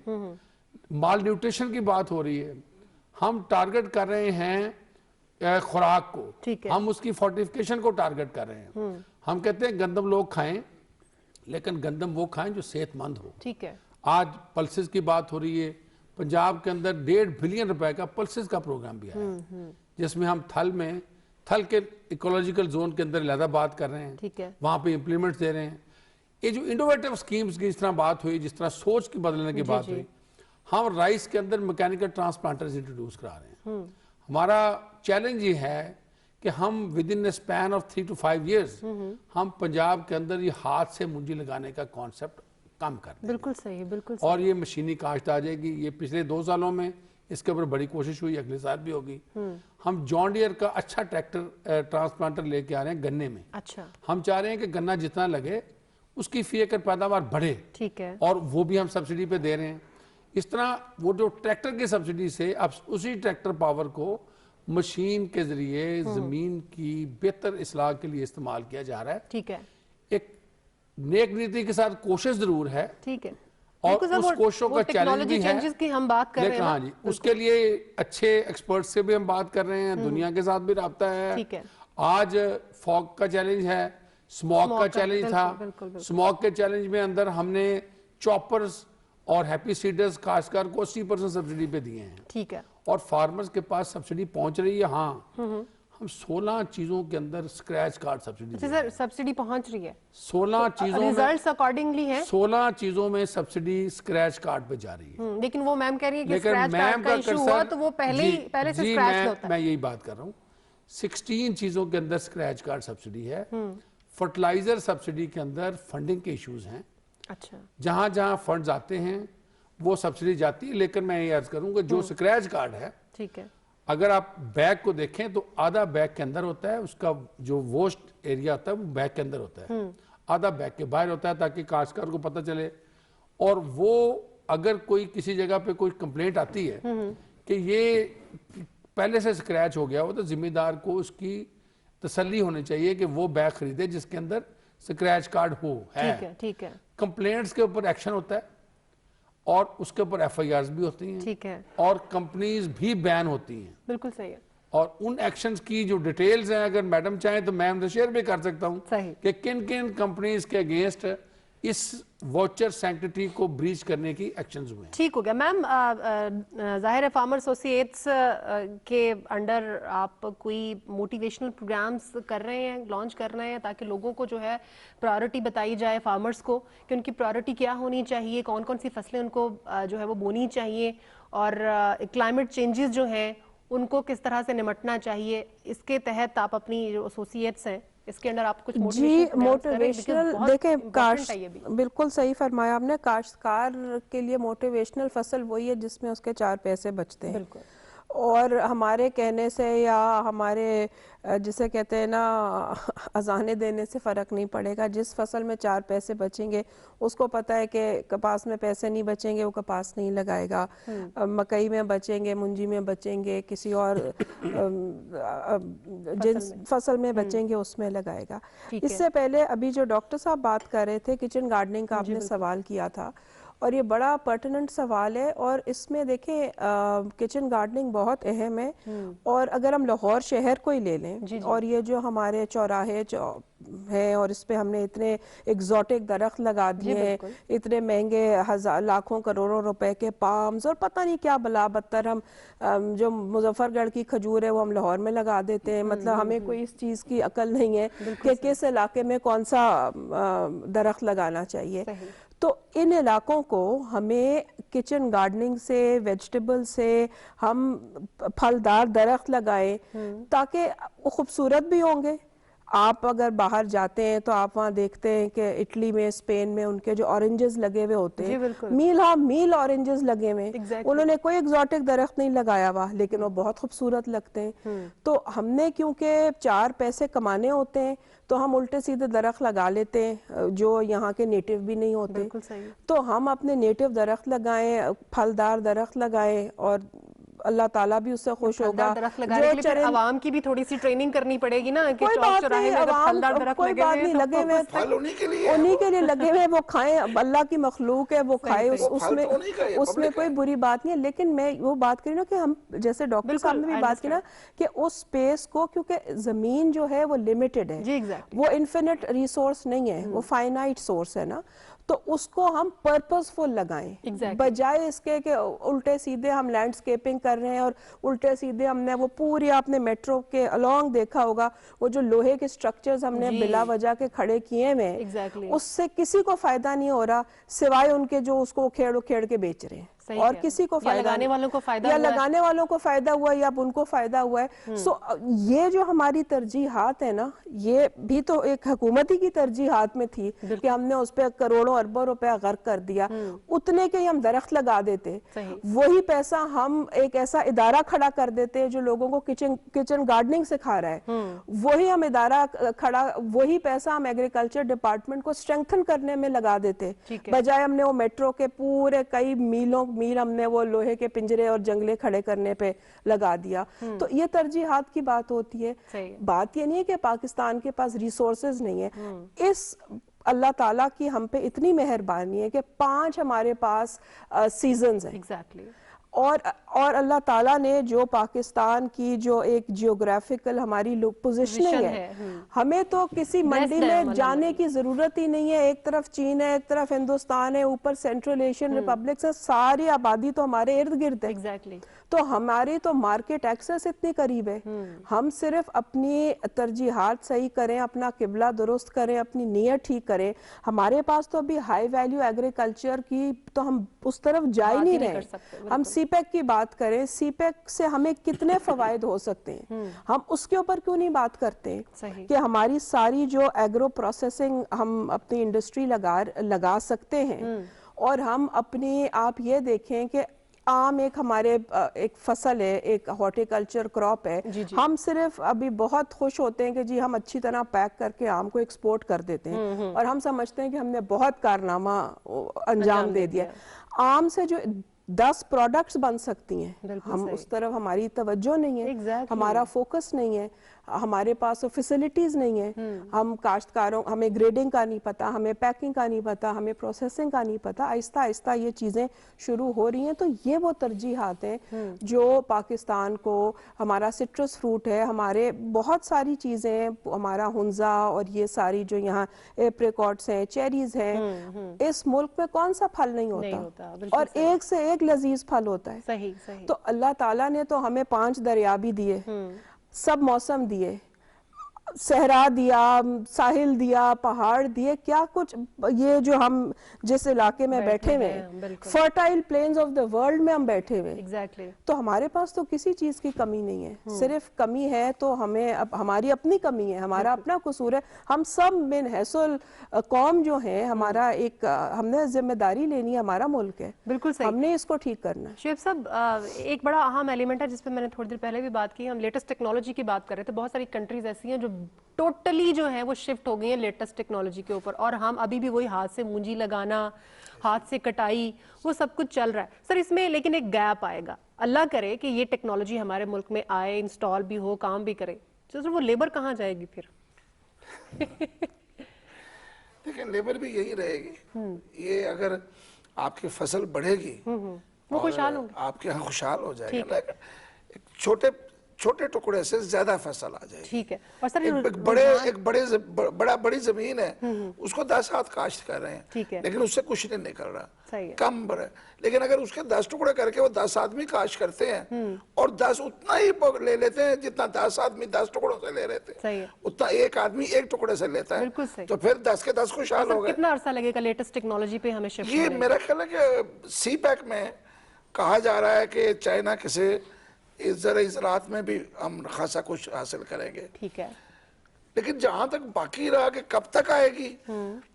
Speaker 2: माल न्यूट्रिशन की बात हो रही है। हम टारगेट कर रहे हैं खुराक को।
Speaker 1: ठीक है।
Speaker 2: हम उसकी फोर्टिफिकेशन को टारगेट कर रहे हैं। हम कहते हैं गंदम लोग खाएं, लेकिन गंदम वो खाएं जो सेहतमंद हो।
Speaker 1: ठीक है।
Speaker 2: आज पल्सेस की बात हो रही है। पंजाब के अंदर 1.5 बिलियन रुपए का पल्सेस का प्रोग्राम भी आया है जिसमें हम थल के इकोलॉजिकल जोन के अंदर इलाहाबाद कर रहे हैं।
Speaker 1: ठीक है।
Speaker 2: वहां पे इंप्लीमेंट दे रहे हैं। ये जो इनोवेटिव स्कीम्स की जिस तरह बात हुई, जिस तरह सोच की बदलने की बात हुई, हम राइस के अंदर मैकेनिकल ट्रांसप्लांटर्स इंट्रोड्यूस करा रहे हैं। हमारा चैलेंज ये है कि हम with in span of 3 to 5 years हम पंजाब के अंदर ये हाथ से मुंजी लगाने का कॉन्सेप्ट कम कर दें।
Speaker 1: बिल्कुल सही। बिल्कुल सही।
Speaker 2: और ये मशीनी काश्त आ जाएगी। ये पिछले 2 सालों में इसके ऊपर बड़ी कोशिश हुई, अगले साल भी होगी। हम जॉन डियर का अच्छा ट्रैक्टर ट्रांसप्लांटर लेके आ रहे हैं गन्ने में।
Speaker 1: अच्छा।
Speaker 2: हम चाह रहे हैं कि गन्ना जितना लगे उसकी फी एकड़ पैदावार बढ़े।
Speaker 1: ठीक है।
Speaker 2: और वो भी हम सब्सिडी पे दे रहे हैं। इस तरह वो जो ट्रैक्टर की सब्सिडी से अब उसी ट्रैक्टर पावर को मशीन के जरिए जमीन की बेहतर इस्लाह के लिए इस्तेमाल किया जा रहा है।
Speaker 1: ठीक है।
Speaker 2: एक नेक नीति के साथ कोशिश जरूर है।
Speaker 1: ठीक है।
Speaker 2: और उस कोशिशों का चैलेंज भी है।
Speaker 1: चेंजेस की हम बात कर रहे हैं।
Speaker 2: हाँ जी, उसके लिए अच्छे एक्सपर्ट्स से भी हम बात कर रहे हैं, दुनिया के साथ भी राब्ता है।
Speaker 1: ठीक है।
Speaker 2: आज फॉग का चैलेंज है, स्मॉग का चैलेंज था। स्मॉग के चैलेंज में अंदर हमने चॉपर्स और हैप्पी सीडर्स काश्तकार को 80% सब्सिडी पे दिए हैं।
Speaker 1: ठीक है।
Speaker 2: और फार्मर्स के पास सब्सिडी पहुंच रही है। हाँ, हम 16 चीजों के अंदर स्क्रैच कार्ड सब्सिडी।
Speaker 1: अच्छा सर, सब्सिडी पहुंच रही है
Speaker 2: 16 चीजों में।
Speaker 1: रिजल्ट्स अकॉर्डिंगली हैं।
Speaker 2: 16 चीजों में सब्सिडी स्क्रैच कार्ड पे जा रही है।
Speaker 1: लेकिन वो मैम कह रही है कि
Speaker 2: लेकिन
Speaker 1: स्क्रैच कार्ड का इशू हुआ तो वो पहले से स्क्रैच होता है।
Speaker 2: मैं यही बात कर रहा हूँ। 16 चीजों के अंदर स्क्रैच कार्ड सब्सिडी है। फर्टिलाइजर सब्सिडी के अंदर फंडिंग के इश्यूज हैं।
Speaker 1: अच्छा।
Speaker 2: जहां जहां फंड्स आते हैं वो सब्सिडी जाती है। लेकिन मैं ये अर्ज करूंगा जो स्क्रैच कार्ड है, ठीक है, अगर आप बैग को देखें तो आधा बैग के अंदर होता है, उसका जो वेस्ट एरिया होता है वो बैग के अंदर होता है, आधा बैग के बाहर होता है ताकि काश्तकार को पता चले। और वो अगर कोई किसी जगह पे कोई कंप्लेंट आती है कि ये पहले से स्क्रैच हो गया हो तो जिम्मेदार को उसकी तसल्ली होनी चाहिए कि वो बैग खरीदे जिसके अंदर स्क्रैच कार्ड हो। है ठीक है। कंप्लेंट्स के ऊपर एक्शन होता है और उसके ऊपर FIRs भी होती हैं। ठीक है। और कंपनीज भी बैन होती हैं। बिल्कुल सही है। और उन एक्शंस की जो डिटेल्स हैं अगर मैडम चाहें तो मैं उनसे शेयर भी कर सकता हूं कि किन किन कंपनीज के अगेंस्ट इस वाउचर सैंक्टिटी को ब्रीच करने की एक्शंस हुए हैं।
Speaker 1: ठीक हो गया मैम। जाहिर है फार्मर एसोसिएट्स के अंडर आप कोई मोटिवेशनल प्रोग्राम्स कर रहे हैं, लॉन्च कर रहे हैं, ताकि लोगों को जो है प्रायोरिटी बताई जाए फार्मर्स को कि उनकी प्रायोरिटी क्या होनी चाहिए, कौन कौन सी फसलें उनको जो है वो बोनी चाहिए, और क्लाइमेट चेंजेस जो हैं उनको किस तरह से निपटना चाहिए। इसके तहत आप अपनी जो एसोसिएट्स हैं इसके अंदर आप कुछ
Speaker 3: मोटिवेशनल देखें, बिल्कुल सही फरमाया आपने। काश्तकार के लिए मोटिवेशनल फसल वही है जिसमें उसके 4 पैसे बचते हैं। बिल्कुल। और हमारे कहने से या हमारे जिसे कहते हैं ना अजाने देने से फ़र्क नहीं पड़ेगा। जिस फसल में 4 पैसे बचेंगे उसको पता है कि कपास में पैसे नहीं बचेंगे, वो कपास नहीं लगाएगा। मकई में बचेंगे, मुंजी में बचेंगे, किसी और जिस फसल में बचेंगे उसमें लगाएगा। इससे पहले अभी जो डॉक्टर साहब बात कर रहे थे किचन गार्डनिंग का, आपने सवाल किया था, और ये बड़ा पर्टिनेंट सवाल है। और इसमें देखें किचन गार्डनिंग बहुत अहम है। और अगर हम लाहौर शहर को ही ले लें, और ये जो हमारे चौराहे है और इस पे हमने इतने एग्जॉटिक दरख्त लगा दिए हैं, इतने महंगे लाखों करोड़ों रुपए के पाम्स और पता नहीं क्या बला बत्तर, हम जो मुजफ्फरगढ़ की खजूर है वो हम लाहौर में लगा देते हैं। मतलब हमें कोई इस चीज़ की अकल नहीं है कि किस इलाके में कौन सा दरख्त लगाना चाहिए। तो इन इलाकों को हमें किचन गार्डनिंग से, वेजिटेबल से हम फलदार दरख्त लगाएं ताकि वो खूबसूरत भी होंगे। आप अगर बाहर जाते हैं तो आप वहाँ देखते हैं कि इटली में, स्पेन में उनके जो ऑरेंजेस लगे हुए होते हैं, मील ऑरेंजेस लगे हुए हैं। उन्होंने कोई एग्जॉटिक दरख्त नहीं लगाया हुआ, लेकिन वो बहुत खूबसूरत लगते हैं। तो हमने क्योंकि 4 पैसे कमाने होते हैं तो हम उल्टे सीधे दरख्त लगा लेते हैं जो यहाँ के नेटिव भी नहीं होते। तो हम अपने नेटिव दरख्त लगाएं, फलदार दरख्त लगाएं, और अल्लाह ताला भी उससे खुश होगा।
Speaker 1: जो आवाम की भी थोड़ी सी ट्रेनिंग करनी पड़ेगी ना कि चौक चौराहे में अगर फलदार दरख्त लगे हुए हैं,
Speaker 3: लगे हुए फल उन्हीं के लिए लगे हुए, वो खाएं, अल्लाह की मखलूक है, वो खाए, उसमें कोई बुरी बात नहीं है। लेकिन मैं वो बात करी ना कि हम, जैसे डॉक्टर साहब ने भी बात की ना, कि उस स्पेस को, क्योंकि जमीन जो है वो लिमिटेड है, वो इन्फिनिट रिसोर्स नहीं है, वो फाइनाइट सोर्स है ना, तो उसको हम पर्पसफुल लगाएं। बजाय इसके कि उल्टे सीधे हम लैंडस्केपिंग कर रहे हैं और उल्टे सीधे हमने वो पूरी, आपने मेट्रो के अलोंग देखा होगा वो जो लोहे के स्ट्रक्चर्स हमने बिला वजह के खड़े किए हुए, उससे किसी को फायदा नहीं हो रहा सिवाय उनके जो उसको उखेड़ उखेड़ के बेच रहे हैं, और किसी को फायदा,
Speaker 1: लगाने वालों को फायदा,
Speaker 3: या लगाने वालों को फायदा हुआ या उनको फायदा हुआ है। सो ये जो हमारी तरजीहात है ना, ये भी तो एक हुकूमती की तरजीहात में थी कि हमने उस पर करोड़ों अरबों रुपया गर्क कर दिया। उतने के ही हम दरख्त लगा देते, वही पैसा हम एक ऐसा इदारा खड़ा कर देते जो लोगों को किचन गार्डनिंग सिखा रहा है, वही हम इदारा खड़ा, वही पैसा हम एग्रीकल्चर डिपार्टमेंट को स्ट्रेंथन करने में लगा देते, बजाय हमने वो मेट्रो के पूरे कई मील हमने वो लोहे के पिंजरे और जंगले खड़े करने पे लगा दिया। तो ये तरजीहात की बात होती है। बात ये नहीं है कि पाकिस्तान के पास रिसोर्सेज नहीं है। इस अल्लाह ताला की हम पे इतनी मेहरबानी है कि 5 हमारे पास सीजन्स हैं। और अल्लाह ताला ने जो पाकिस्तान की जो एक जियोग्राफिकल हमारी पोजीशनिंग है, हमें तो किसी मंडी में जाने की जरूरत ही नहीं है। एक तरफ चीन है, एक तरफ हिंदुस्तान है, ऊपर सेंट्रल एशियन रिपब्लिक से सारी आबादी तो हमारे इर्द गिर्द है। तो हमारी तो मार्केट एक्सेस इतनी करीब है। हम सिर्फ अपनी तरजीहात सही करें, अपना किबला दुरुस्त करें, अपनी नीयत ठीक करें। हमारे पास तो अभी हाई वैल्यू एग्रीकल्चर की तो हम उस तरफ जा ही नहीं रहे। हम सीपेक की बात करें, सीपेक से हमें कितने फवायद हो सकते हैं, हम उसके ऊपर क्यों नहीं बात करते कि हमारी सारी जो एग्रो प्रोसेसिंग हम अपनी इंडस्ट्री लगा सकते हैं। और हम अपनी, आप ये देखें कि आम एक हमारे एक फसल है, एक हॉर्टिकल्चर क्रॉप है। हम सिर्फ अभी बहुत खुश होते हैं कि जी हम अच्छी तरह पैक करके आम को एक्सपोर्ट कर देते हैं और हम समझते हैं कि हमने बहुत कारनामा अंजाम दे दिया। आम से जो 10 प्रोडक्ट्स बन सकती हैं, हम उस तरफ हमारी तवज्जो नहीं है, हमारा फोकस नहीं है। हमारे पास फैसिलिटीज नहीं है, हम काश्तकारों, हमें ग्रेडिंग का नहीं पता, हमें पैकिंग का नहीं पता, हमें प्रोसेसिंग का नहीं पता। आहिस्ता आहिस्ता ये चीजें शुरू हो रही हैं। तो ये वो तरजीहात हैं जो पाकिस्तान को, हमारा सिट्रस फ्रूट है, हमारे बहुत सारी चीजें, हमारा हुंजा और ये सारी जो यहाँ एप्रिकॉट्स हैं, चेरीज हैं, इस मुल्क में कौन सा फल नहीं होता,
Speaker 1: बिल्कुल
Speaker 3: और एक से एक लजीज फल होता है।
Speaker 1: सही सही।
Speaker 3: तो अल्लाह ताला ने तो हमें 5 दरिया भी दिए, सब मौसम दिए, सहरा दिया, साहिल दिया, पहाड़ दिए, क्या कुछ, ये जो हम जिस इलाके में बैठे हुए हैं, fertile planes of the world में हम बैठे हुए हैं।
Speaker 1: एग्जैक्टली।
Speaker 3: तो हमारे पास तो किसी चीज की कमी नहीं है। सिर्फ कमी है तो हमें, अब हमारी अपनी कमी है, हमारा अपना कसूर है। हम सब मिन हैसल कौम जो है, हमारा एक, हमने जिम्मेदारी लेनी है, हमारा मुल्क है,
Speaker 1: बिल्कुल सही।
Speaker 3: हमने इसको ठीक करना है।
Speaker 1: शुएब साहब, एक बड़ा अहम एलिमेंट है जिस पे मैंने थोड़ी देर पहले भी बात की, हम लेटेस्ट टेक्नोलॉजी की बात कर रहे थे। बहुत सारी कंट्रीज ऐसी हैं जो टोटली जो है वो शिफ्ट हो गई है लेटेस्ट टेक्नोलॉजी के ऊपर, और हम अभी भी वही हाथ से मूंजी लगाना, हाथ से कटाई, वो सब कुछ चल रहा है। सर इसमें लेकिन एक गैप आएगा, अल्लाह करे कि ये टेक्नोलॉजी हमारे मुल्क में आए, इंस्टॉल भी हो, काम भी करे, तो सर वो लेबर कहाँ जाएगी फिर?
Speaker 4: लेकिन लेबर भी यही रहेगी। ये अगर आपकी फसल बढ़ेगी
Speaker 1: वो खुशहाल होंगे,
Speaker 4: आपके यहाँ खुशहाल हो जाएगा। एक छोटे छोटे टुकड़े से ज्यादा फसल आ जाएगी।
Speaker 1: ठीक है। और सर
Speaker 4: बड़ी जमीन है, उसको 10 हाथ काश्त कर रहे हैं,
Speaker 1: ठीक है,
Speaker 4: लेकिन उससे कुछ नहीं निकल रहा,
Speaker 1: सही है,
Speaker 4: कम बड़ा। लेकिन अगर उसके 10 टुकड़े करके वो 10 आदमी काश्त करते हैं और 10 उतना ही ले लेते हैं जितना 10 आदमी 10 टुकड़ों से ले रहे थे, उतना एक आदमी एक टुकड़े से लेता है, तो फिर 10 के 10 खुशहाल हो गए।
Speaker 1: कितना अरसा लगेगा लेटेस्ट टेक्नोलॉजी पे हमें शिफ्ट?
Speaker 4: ये मेरा ख्याल है कि CPEC में कहा जा रहा है कि चाइना से इस ज़राअत में भी हम खासा कुछ हासिल करेंगे।
Speaker 1: ठीक है।
Speaker 4: लेकिन जहां तक बाकी रहा कि कब तक आएगी,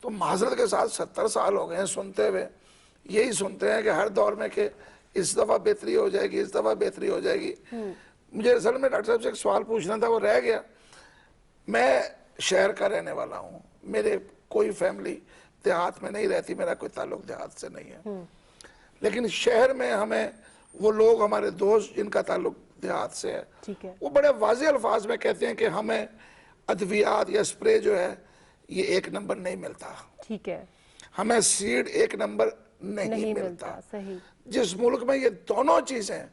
Speaker 4: तो माजरत के साथ 70 साल हो गए हैं सुनते हुए, यही सुनते हैं कि हर दौर में कि इस दफा बेहतरी हो जाएगी, इस दफा बेहतरी हो जाएगी। मुझे असल में डॉक्टर साहब से एक सवाल पूछना था, वो रह गया। मैं शहर का रहने वाला हूँ, मेरे कोई फैमिली देहात में नहीं रहती, मेरा कोई ताल्लुक देहात से नहीं है, लेकिन शहर में हमें वो लोग, हमारे दोस्त जिनका ताल्लुक देहात से है,
Speaker 1: ठीक है,
Speaker 4: वो बड़े वाज़ेह अल्फाज में कहते हैं कि हमें अद्वियात या स्प्रे जो है ये 1 नंबर नहीं मिलता।
Speaker 1: ठीक है।
Speaker 4: हमें सीड 1 नंबर नहीं मिलता।
Speaker 1: सही।
Speaker 4: जिस मुल्क में ये दोनों चीजें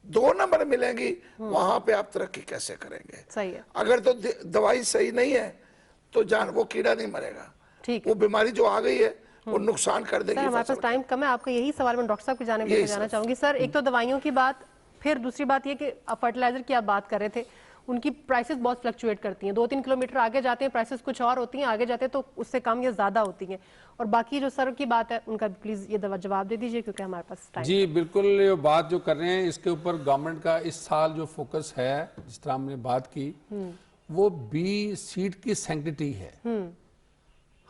Speaker 4: 2 नंबर मिलेंगी, वहां पे आप तरक्की कैसे करेंगे?
Speaker 1: सही है।
Speaker 4: अगर तो दवाई सही नहीं है तो वो कीड़ा नहीं मरेगा,
Speaker 1: ठीक,
Speaker 4: वो बीमारी जो आ गई है वो नुकसान कर देगी।
Speaker 1: सर हमारे पास टाइम कम है, आपका यही सवाल मैं डॉक्टर साहब की जाने में जाना चाहूंगी। सर एक तो दवाइयों की बात, फिर दूसरी बात ये कि फर्टिलाइजर की आप बात कर रहे थे, उनकी प्राइसेस बहुत फ्लक्चुएट करती हैं, 2-3 किलोमीटर आगे जाते हैं प्राइसेस कुछ और होती हैं, आगे जाते हैं तो उससे कम या ज्यादा होती हैं। और बाकी जो सर की बात है उनका प्लीज ये जवाब दे दीजिए क्योंकि हमारे पास टाइम।
Speaker 2: जी बिल्कुल, ये बात जो कर रहे हैं इसके ऊपर गवर्नमेंट का इस साल जो फोकस है, जिस तरह हमने बात की, वो बी सीड की सैंक्टिटी है।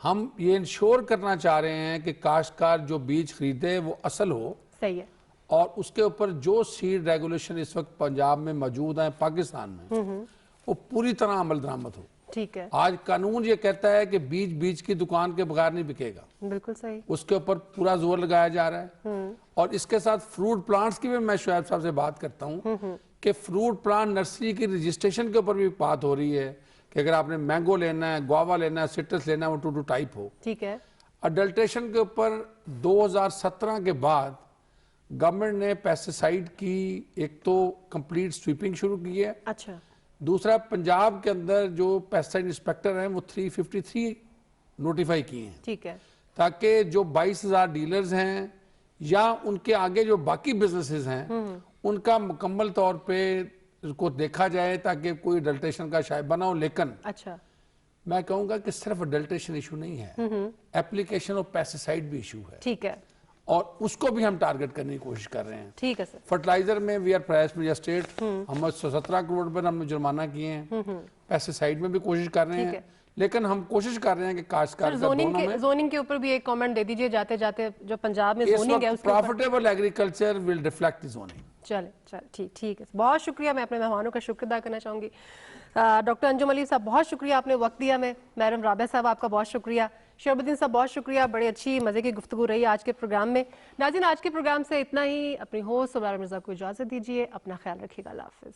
Speaker 2: हम ये इंश्योर करना चाह रहे हैं कि काश्तकार जो बीज खरीदे वो असल हो,
Speaker 1: सही है,
Speaker 2: और उसके ऊपर जो सीड रेगुलेशन इस वक्त पंजाब में मौजूद है, पाकिस्तान में, वो पूरी तरह अमल दरामद हो।
Speaker 1: ठीक है।
Speaker 2: आज कानून ये कहता है कि बीज की दुकान के बगैर नहीं बिकेगा,
Speaker 1: बिल्कुल सही,
Speaker 2: उसके ऊपर पूरा जोर लगाया जा रहा है। और इसके साथ फ्रूट प्लांट्स की भी मैं शुएब साहब से बात करता हूँ कि फ्रूट प्लांट नर्सरी की रजिस्ट्रेशन के ऊपर भी बात हो रही है कि अगर आपने मैंगो लेना है, गुआवा लेना है, सिट्रस लेना है, वो 2 टाइप हो।
Speaker 1: ठीक है।
Speaker 2: अडल्ट्रेशन के ऊपर 2017 के बाद गवर्नमेंट ने पेस्टिसाइड की एक तो कंप्लीट स्वीपिंग शुरू की है।
Speaker 1: अच्छा।
Speaker 2: दूसरा, पंजाब के अंदर जो पेस्टिसाइड इंस्पेक्टर हैं वो 353 नोटिफाई किए हैं।
Speaker 1: ठीक है।
Speaker 2: ताकि जो 22,000 डीलर्स हैं या उनके आगे जो बाकी बिजनेसेस हैं उनका मुकम्मल तौर पे को देखा जाए ताकि कोई अडल्ट्रेशन का शायबा ना हो। लेकिन
Speaker 1: अच्छा,
Speaker 2: मैं कहूंगा कि सिर्फ अडल्ट्रेशन इशू नहीं है, एप्लीकेशन ऑफ पेस्टिसाइड भी इशू है।
Speaker 1: ठीक है।
Speaker 2: और उसको भी हम टारगेट करने की कोशिश कर रहे हैं।
Speaker 1: ठीक है सर।
Speaker 2: फर्टिलाइजर में वी आर प्राइस में स्टेट, हम 17 करोड़ पर हमने जुर्माना किए हैं। पेस्टिसाइड में भी कोशिश कर रहे हैं, लेकिन हम कोशिश कर रहे हैं कि काश्तकार
Speaker 1: जोनिंग के ऊपर भी एक कमेंट दे दीजिए जाते जाते, जो पंजाब में जोनिंग है उसके ऊपर।
Speaker 2: Profitable agriculture will reflect the zoning.
Speaker 1: चले ठीक है, बहुत शुक्रिया। मैं अपने मेहमानों का शुक्र अदा करना चाहूंगी। डॉक्टर अंजुम अली साहब बहुत शुक्रिया, आपने वक्त दिया। मैं मैडम राबिया साहब आपका बहुत शुक्रिया। शहबुद्दीन साहब बहुत शुक्रिया, बड़ी अच्छी मजे की गुफ्तगू रही आज के प्रोग्राम में। नाज़रीन आज के प्रोग्राम से इतना ही। अपनी होस्ट सुमेरा मिर्जा को इजाजत दीजिए, अपना ख्याल रखिएगा। अल्लाह हाफिज।